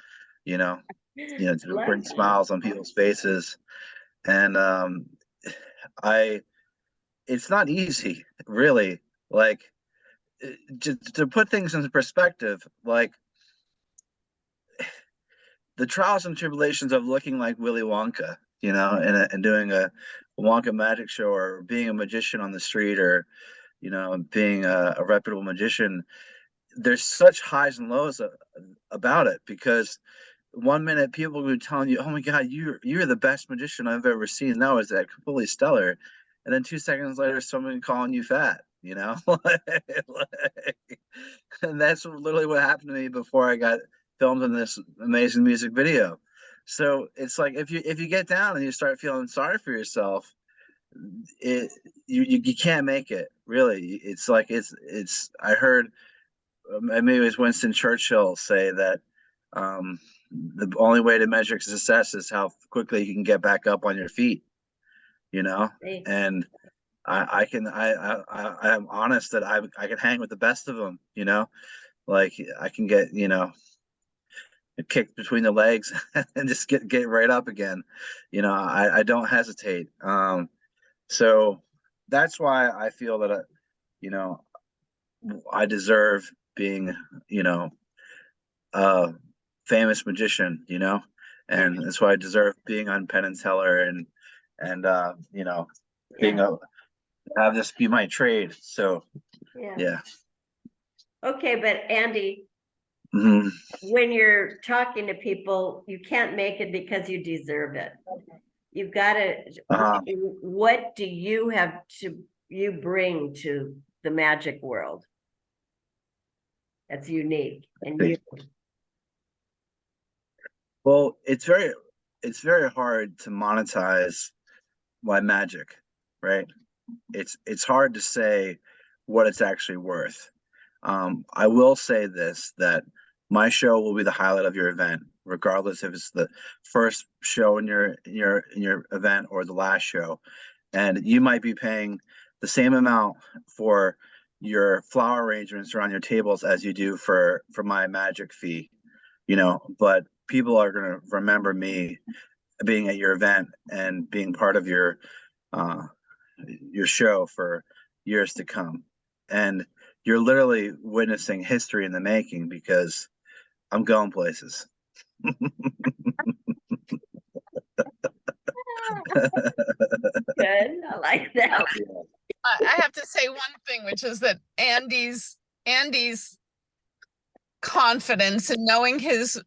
you know, to bring smiles on people's faces. And I it's not easy, really. Like to put things into perspective, like the trials and tribulations of looking like Willy Wonka, you know, and doing a Wonka magic show or being a magician on the street or, you know, being a reputable magician, there's such highs and lows about it because one minute people will be telling you, "Oh my God, you're the best magician I've ever seen." That was that completely stellar, and then 2 seconds later, someone calling you fat. You know, and that's literally what happened to me before I got filmed in this amazing music video. So it's like if you get down and you start feeling sorry for yourself, it you can't make it really. It's like it's I heard maybe it was Winston Churchill say that the only way to measure success is how quickly you can get back up on your feet, you know. Hey. And I am honest that I can hang with the best of them, you know. Like I can get, you know, kicked between the legs and just get right up again, you know. I don't hesitate. So that's why I feel that you know, I deserve being, you know, a famous magician, you know, and that's why I deserve being on Penn and Teller and you know, being Yeah. have this be my trade. So Yeah. yeah. Okay, but Andy, Mhm. when you're talking to people, you can't make it because you deserve it. You've got to, Uh-huh. what do you have to, you bring to the magic world? That's unique and you. Well, it's very hard to monetize my magic, right? It's hard to say what it's actually worth. I will say this, that my show will be the highlight of your event, regardless if it's the first show in your event or the last show. And you might be paying the same amount for your flower arrangements around your tables as you do for my magic fee, you know, but people are going to remember me being at your event and being part of uh your show for years to come. And you're literally witnessing history in the making because I'm going places. Good, I like that. I have to say one thing, which is that Andy's confidence in knowing his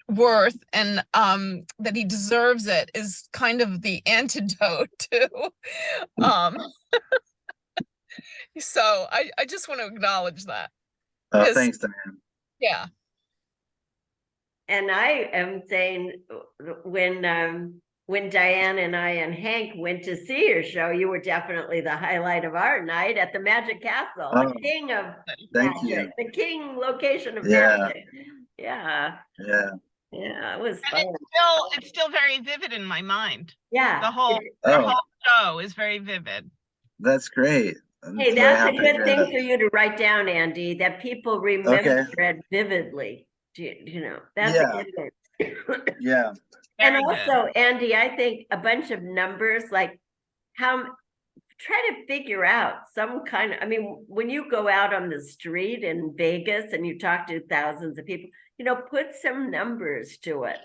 worth and that he deserves it is kind of the antidote to so I just want to acknowledge that. Oh, thanks, Diane. Yeah. And I am saying when Diane and I and Hank went to see your show, you were definitely the highlight of our night at the Magic Castle, the king of Thank magic, the king location of Yeah. magic. Yeah. Yeah. Yeah, it was fun. It's still very vivid in my mind. Yeah. The whole show is very vivid. That's great. Hey, that I that's a have to good hear thing that. for you to write down, Andy, that people remember it vividly. You know, that's a Yeah. good thing. Yeah. And Very good. also, Andy, I think a bunch of numbers, like try to figure out some kind of, I mean, when you go out on the street in Vegas and you talk to thousands of people, you know, put some numbers to it.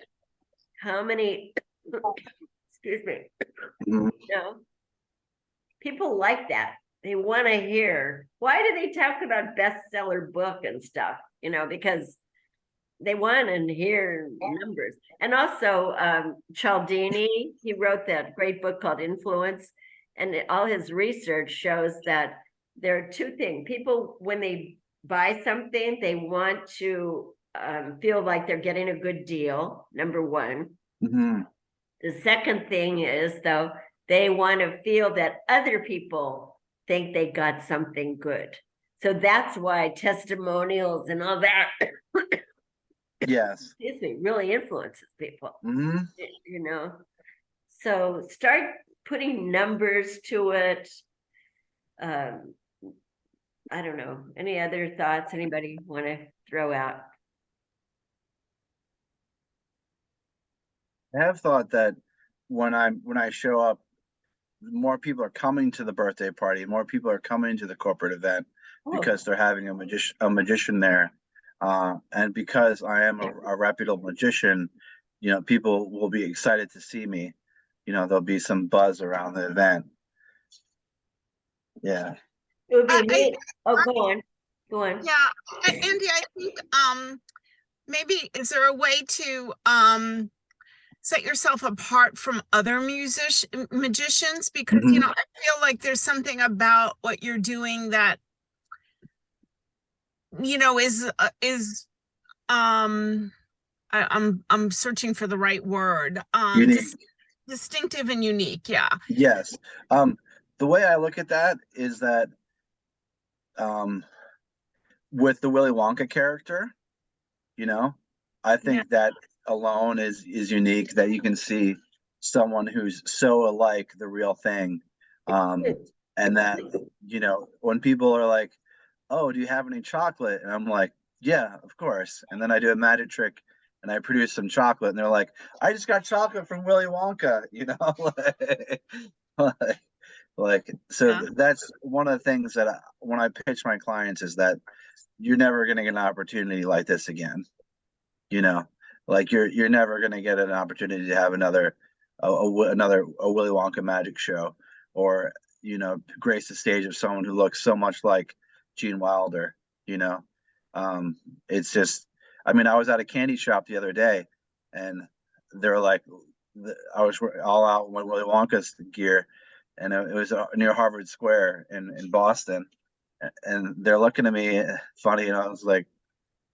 How many, excuse me, Mhm. you know, people like that. They want to hear, why do they talk about bestseller book and stuff? You know, because they want to hear numbers. And also Cialdini, he wrote that great book called Influence, and all his research shows that there are two things. People, when they buy something, they want to feel like they're getting a good deal, number one. Mhm. The second thing is, though, they want to feel that other people think they got something good. So that's why testimonials and all that Yes. excuse me, really influences people, Hmm. you know. So start putting numbers to it. I don't know. Any other thoughts anybody want to throw out? I have thought that when I show up, more people are coming to the birthday party, more people are coming to the corporate event Oh, because they're having a magician there. And because I am a reputable magician, you know, people will be excited to see me. You know, there'll be some buzz around the event. Yeah. it would be I- neat. Oh, go on. Go on. Yeah, Andy, I think maybe is there a way to set yourself apart from other magicians, because you Mhm. know, I feel like there's something about what you're doing that you know I'm searching for the right word. Unique. Distinctive and unique, yeah. Yes. The way I look at that is that um, with the Willy Wonka character, you know, I Yeah. think that alone is unique, that you can see someone who's so alike the real thing. And that, you know, when people are like, "Oh, do you have any chocolate?" And I'm like, "Yeah, of course." And then I do a magic trick and I produce some chocolate and they're like, "I just got chocolate from Willy Wonka," you know, like so Yeah. that's one of the things that when I pitch my clients is that you're never going to get an opportunity like this again. You know, like you're never going to get an opportunity to have another another Willy Wonka magic show, or you know, grace the stage of someone who looks so much like Gene Wilder. You know, it's just, I mean, I was at a candy shop the other day, and they're like, I was all out with Willy Wonka's gear, and it was near Harvard Square in Boston, and they're looking at me funny, and I was like,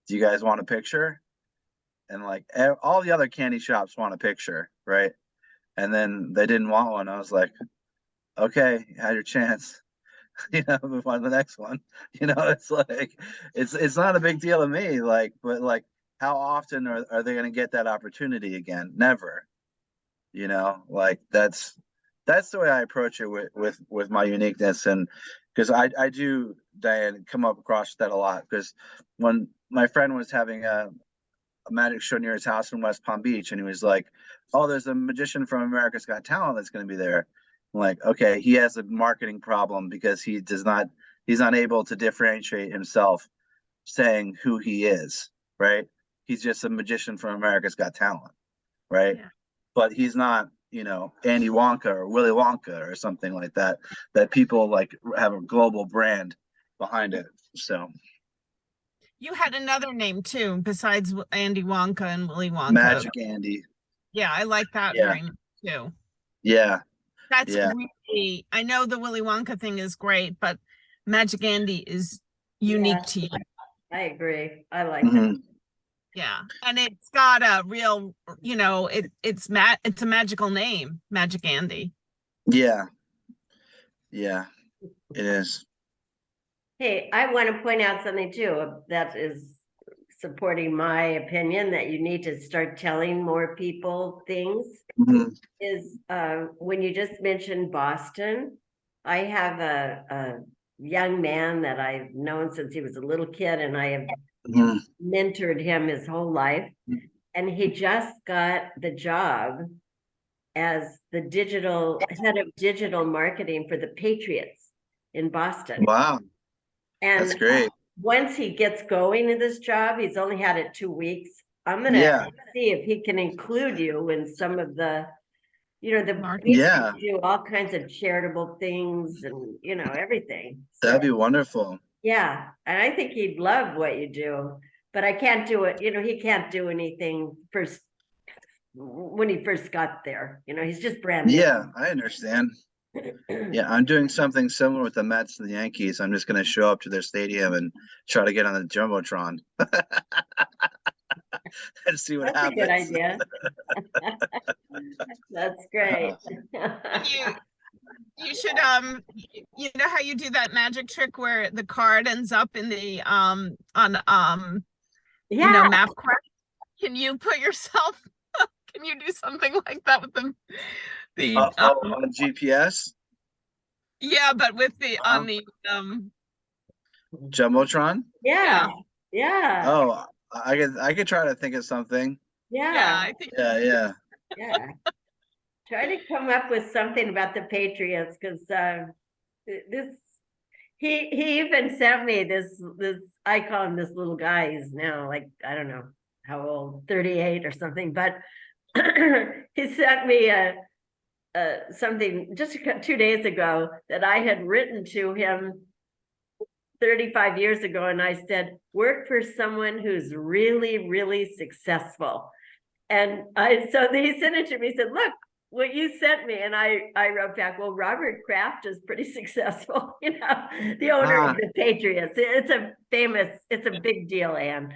"Do you guys want a picture?" And like all the other candy shops want a picture, right? And then they didn't want one. I was like, okay, you had your chance. You know, move on to the next one. You know, it's like it's not a big deal to me. Like, but like, how often are they going to get that opportunity again? Never. You know, like that's the way I approach it with my uniqueness, and because I do, Diane, come up across that a lot, because when my friend was having a magic show near his house in West Palm Beach, and he was like, "Oh, there's a magician from America's Got Talent that's going to be there." I'm like, okay, he has a marketing problem because he's not able to differentiate himself, saying who he is, right? He's just a magician from America's Got Talent, right? Yeah. But he's not, you know, Andy Wonka or Willy Wonka or something like that, that people like have a global brand behind it. So You had another name too, besides Andy Wonka and Willy Wonka. Magic Andy. Yeah, I like that Yeah. very much too. Yeah. That's Yeah. really, I know the Willy Wonka thing is great, but Magic Andy is unique Yeah. to you. I agree. I like Mhm. that. Yeah. And it's got a real, you know, it's a magical name, Magic Andy. Yeah. Yeah. It is. Hey, I want to point out something too that is supporting my opinion, that you need to start telling more people things. Mhm. Is when you just mentioned Boston, I have a young man that I've known since he was a little kid, and I have Mhm. mentored him his whole life. And he just got the job as the head of digital marketing for the Patriots in Boston. Wow, And that's great. once he gets going in this job, he's only had it 2 weeks. I'm gonna Yeah. see if he can include you in some of the, the Marketing. Yeah. Patriots do all kinds of charitable things and everything. That'd So, be wonderful. yeah, and I think he'd love what you do, but I can't do it. He can't do anything first when he first got there. He's just brand new. Yeah, I understand. Yeah, I'm doing something similar with the Mets and the Yankees. I'm just going to show up to their stadium and try to get on the Jumbotron and see what That's a good happens. idea. That's great. You should you know how you do that magic trick where the card ends up in the on Yeah, MapQuest? Can you put yourself can you do something like that with the On GPS, yeah, but with the on the Jumbotron. yeah, yeah, Oh, I could try to think of something. yeah, yeah, I think Yeah. yeah. Try to come up with something about the Patriots, because this he even sent me this I call him this little guy. He's now like, I don't know how old, 38 or something, but he sent me something just 2 days ago that I had written to him 35 years ago, and I said, work for someone who's really, really successful. And so he sent it to me, said, look what you sent me. And I wrote back, well, Robert Kraft is pretty successful, the owner of the Patriots. It's a big deal, Anne.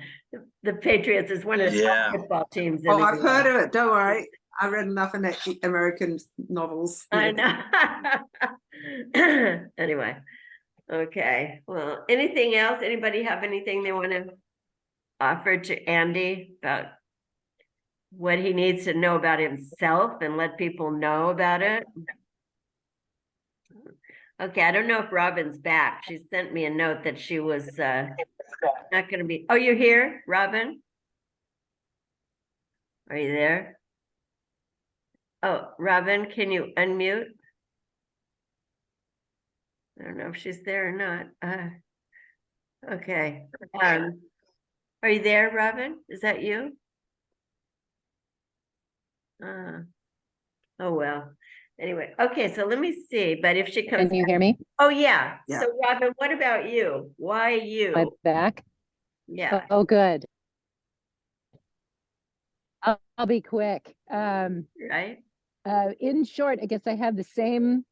The Patriots is one of the top football teams in the I've heard world. of it. Don't worry. I read enough American novels. I know. Anyway, okay. Well, anything else? Anybody have anything they want to offer to Andy about what he needs to know about himself and let people know about it? Okay, I don't know if Robin's back. She sent me a note that she was not going to be. Oh, you're here, Robin? Are you there? Oh, Robin, can you unmute? I don't know if she's there or not. Okay. Are you there, Robin? Is that you? Oh, well. Anyway, okay, so let me see, but if she comes. Can you hear me? Oh, yeah. Yeah. So Robin, what about you? Why you? Am I back? Yeah. Oh, good. I'll be quick. Right? In short, I guess I have the same,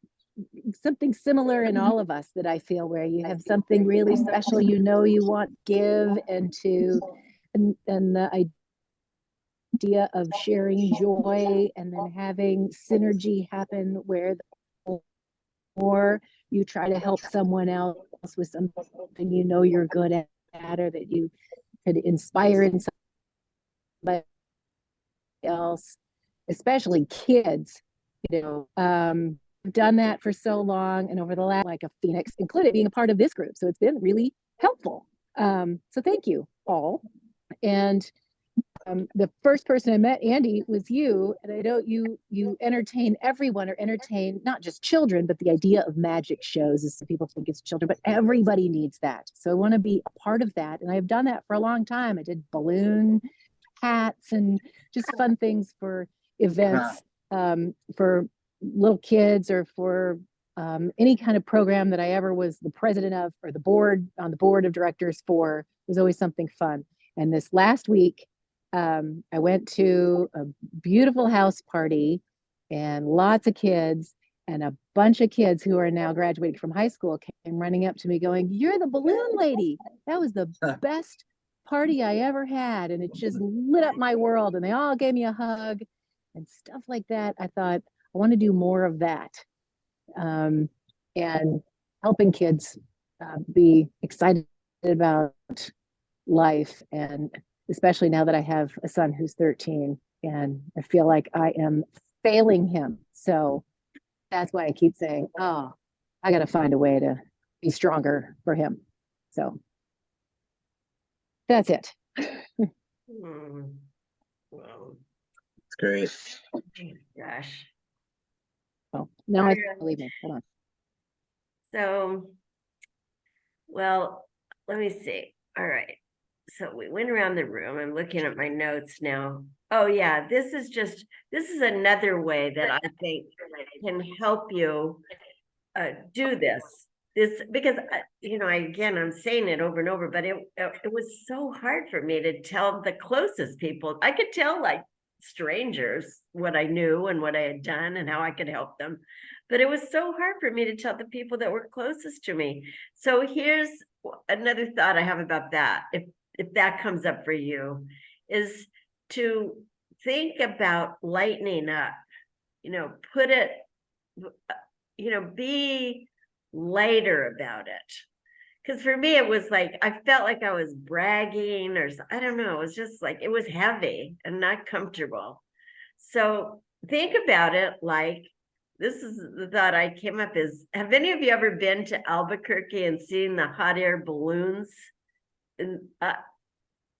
something similar in all of us that I feel, where you have something really special, you want to give, and the idea of sharing joy and then having synergy happen, where the more you try to help someone else with something you're good at, or that you could inspire in somebody else, especially kids, I've done that for so long, and over the last, like a phoenix, included being a part of this group, so it's been really helpful. So thank you all. And the first person I met, Andy, was you, and I know you entertain everyone, or entertain not just children, but the idea of magic shows is, some people think it's children, but everybody needs that. So I want to be a part of that, and I've done that for a long time. I did balloon hats and just fun things for events, for little kids, or for any kind of program that I ever was the president of, or on the board of directors for. It was always something fun. And this last week, I went to a beautiful house party, and lots of kids, and a bunch of kids who are now graduating from high school came running up to me going, "You're the balloon lady. That was the best party I ever had." And it just lit up my world, and they all gave me a hug and stuff like that. I thought, I want to do more of that, and helping kids be excited about life, and especially now that I have a son who's 13, and I feel like I am failing him. So that's why I keep saying, oh, I got to find a way to be stronger for him. So that's it. Hmm. Well, It's great. gosh. Well, now I Alright. believe me. Hold on. So, well, let me see. All right. So we went around the room. I'm looking at my notes now. Oh yeah, this is another way that I think can help you do this. Because I'm saying it over and over, but it was so hard for me to tell the closest people. I could tell like strangers what I knew and what I had done and how I could help them. But it was so hard for me to tell the people that were closest to me. So here's another thought I have about that. If that comes up for you, is to think about lightening up, put it, be lighter about it. Because for me, it was like, I felt like I was bragging or I don't know. It was just like, it was heavy and not comfortable. So think about it like, this is the thought I came up is, have any of you ever been to Albuquerque and seen the hot air balloons? And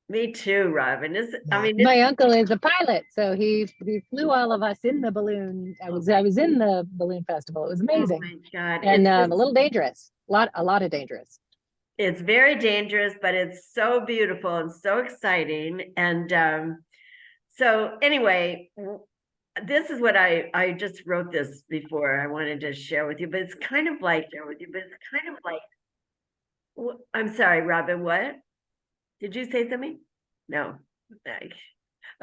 me too, Robin. My uncle is a pilot, so he flew all of us in the balloon. I was in the balloon festival. It was amazing. Oh my God. And It's a just- little dangerous. A lot of dangerous. It's very dangerous, but it's so beautiful and so exciting. And so anyway, this is what I just wrote this before I wanted to share with you, but it's kind of like, I'm sorry, Robin, what? Did you say something? No.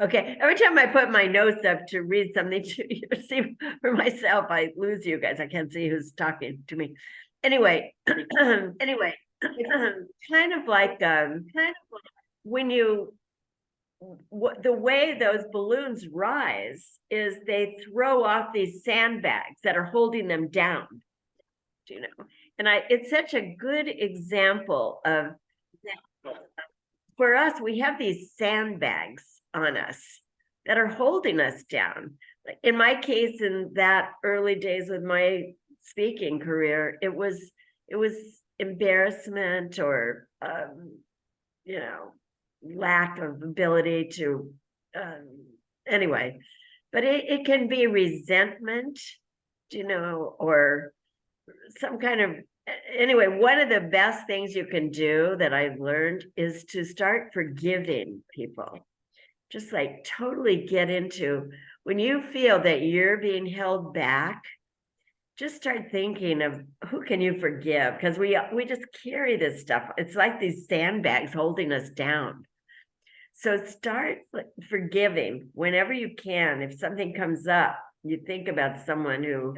Okay. Every time I put my notes up to read something to you, see for myself, I lose you guys. I can't see who's talking to me. Anyway, kind of like when the way those balloons rise is they throw off these sandbags that are holding them down, and it's such a good example of, for us, we have these sandbags on us that are holding us down. In my case, in that early days with my speaking career, it was embarrassment or lack of ability to anyway, but it can be resentment, or some kind of, anyway, one of the best things you can do that I've learned is to start forgiving people. Just like totally get into, when you feel that you're being held back, just start thinking of who can you forgive, because we just carry this stuff. It's like these sandbags holding us down. So start forgiving whenever you can. If something comes up, you think about someone who,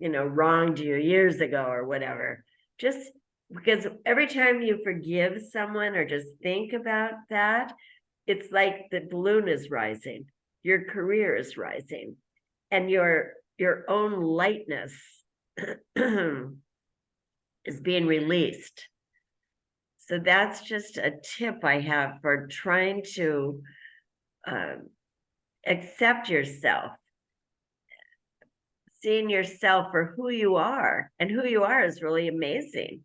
wronged you years ago or whatever. Just because every time you forgive someone or just think about that, it's like the balloon is rising, your career is rising, and your own lightness is being released. So that's just a tip I have for trying to accept yourself, seeing yourself for who you are, and who you are is really amazing.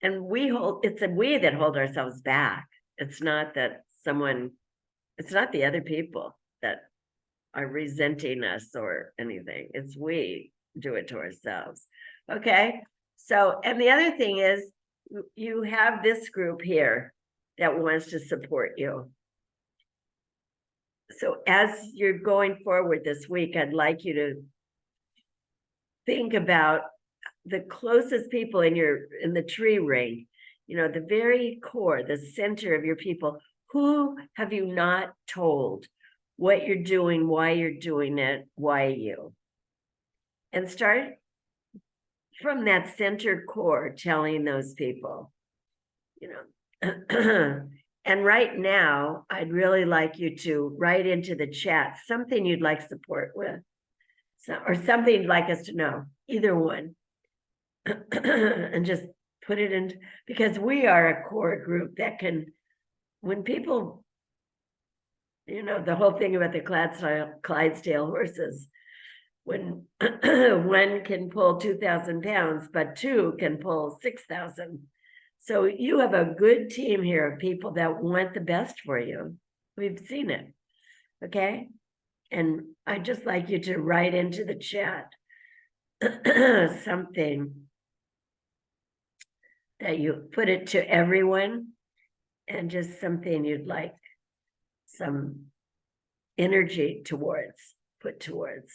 And it's we that hold ourselves back. It's not that it's not the other people that are resenting us or anything. It's we do it to ourselves. Okay. So, and the other thing is, you have this group here that wants to support you. So as you're going forward this week, I'd like you to think about the closest people in the tree ring, the very core, the center of your people. Who have you not told what you're doing, why you're doing it, why you? And start from that center core telling those people, And right now, I'd really like you to write into the chat something you'd like support with, or something you'd like us to know, either one. And just put it in, because we are a core group that can, when people, the whole thing about the Clydesdale horses, when one can pull 2,000 pounds, but two can pull 6,000. So you have a good team here of people that want the best for you. We've seen it. Okay. And I'd just like you to write into the chat something that you put it to everyone, and just something you'd like some energy towards, put towards.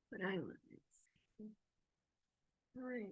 What I want is orange.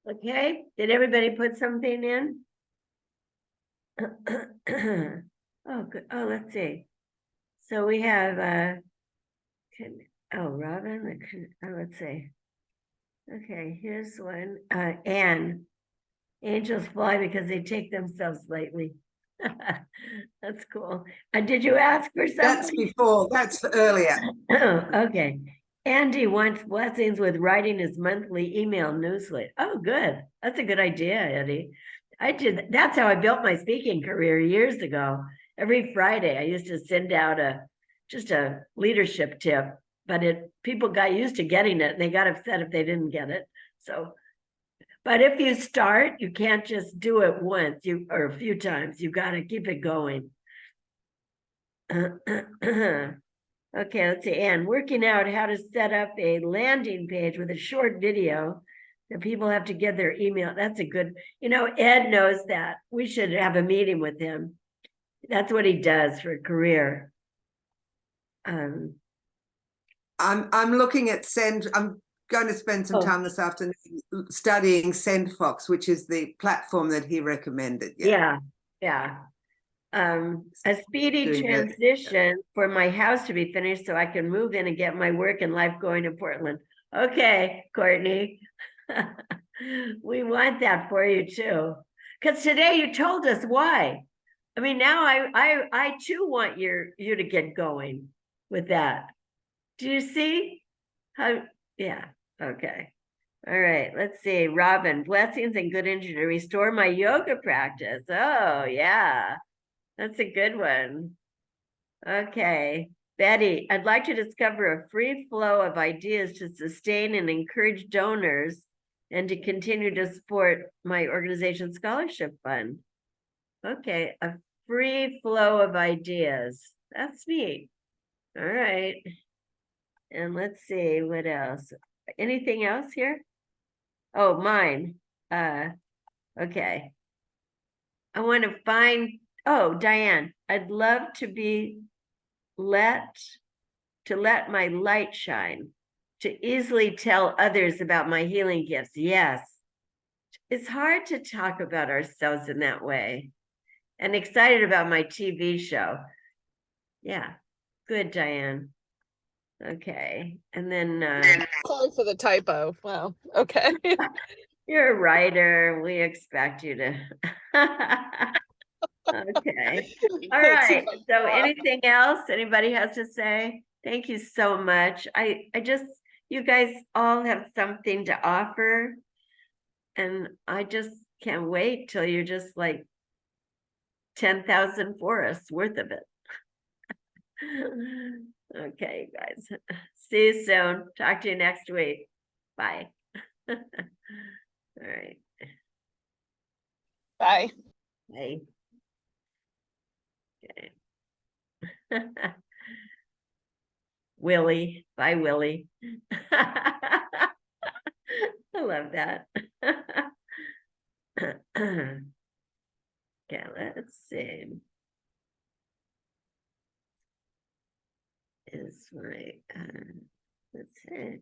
Okay, did everybody put something in? Oh, good. Oh, let's see. So we have, Robin, let's see. Okay, here's one. Anne, angels fly because they take themselves lightly. That's cool. Did you ask for That's something? before, that's for earlier. Okay. Andy wants blessings with writing his monthly email newsletter. Oh, good. That's a good idea, Eddie. That's how I built my speaking career years ago. Every Friday, I used to send out just a leadership tip, but people got used to getting it and they got upset if they didn't get it. So, but if you start, you can't just do it once or a few times. You got to keep it going. Okay, let's see. Anne, working out how to set up a landing page with a short video that people have to get their email. That's a good, Ed knows that. We should have a meeting with him. That's what he does for a career. I'm looking at Send. I'm going to spend some time this afternoon studying SendFox, which is the platform that he recommended. Yeah. A speedy transition for my house to be finished so I can move in and get my work and life going in Portland. Okay, Courtney. We want that for you too. Because today you told us why. I mean, now I too want you to get going with that. Do you see how? Yeah. Okay. All right. Let's see. Robin, blessings and good energy to restore my yoga practice. Oh, yeah. That's a good one. Okay. Betty, I'd like to discover a free flow of ideas to sustain and encourage donors and to continue to support my organization scholarship fund. Okay. A free flow of ideas. That's neat. All right. And let's see what else. Anything else here? Oh, mine. Okay. I want to find, Diane, I'd love to let my light shine, to easily tell others about my healing gifts. Yes. It's hard to talk about ourselves in that way. And excited about my TV show. Yeah. Good, Diane. Okay. And then Sorry for the typo. Wow. Okay. you're a writer. We expect you to. Okay. All right. So anything else anybody has to say? Thank you so much. You guys all have something to offer. And I just can't wait till you're just like 10,000 forests worth of it. Okay, guys. See you soon. Talk to you next week. Bye. All right. Bye. Bye. Okay. Willie. Bye, Willie. I love that. Okay, let's see. Is my let's see.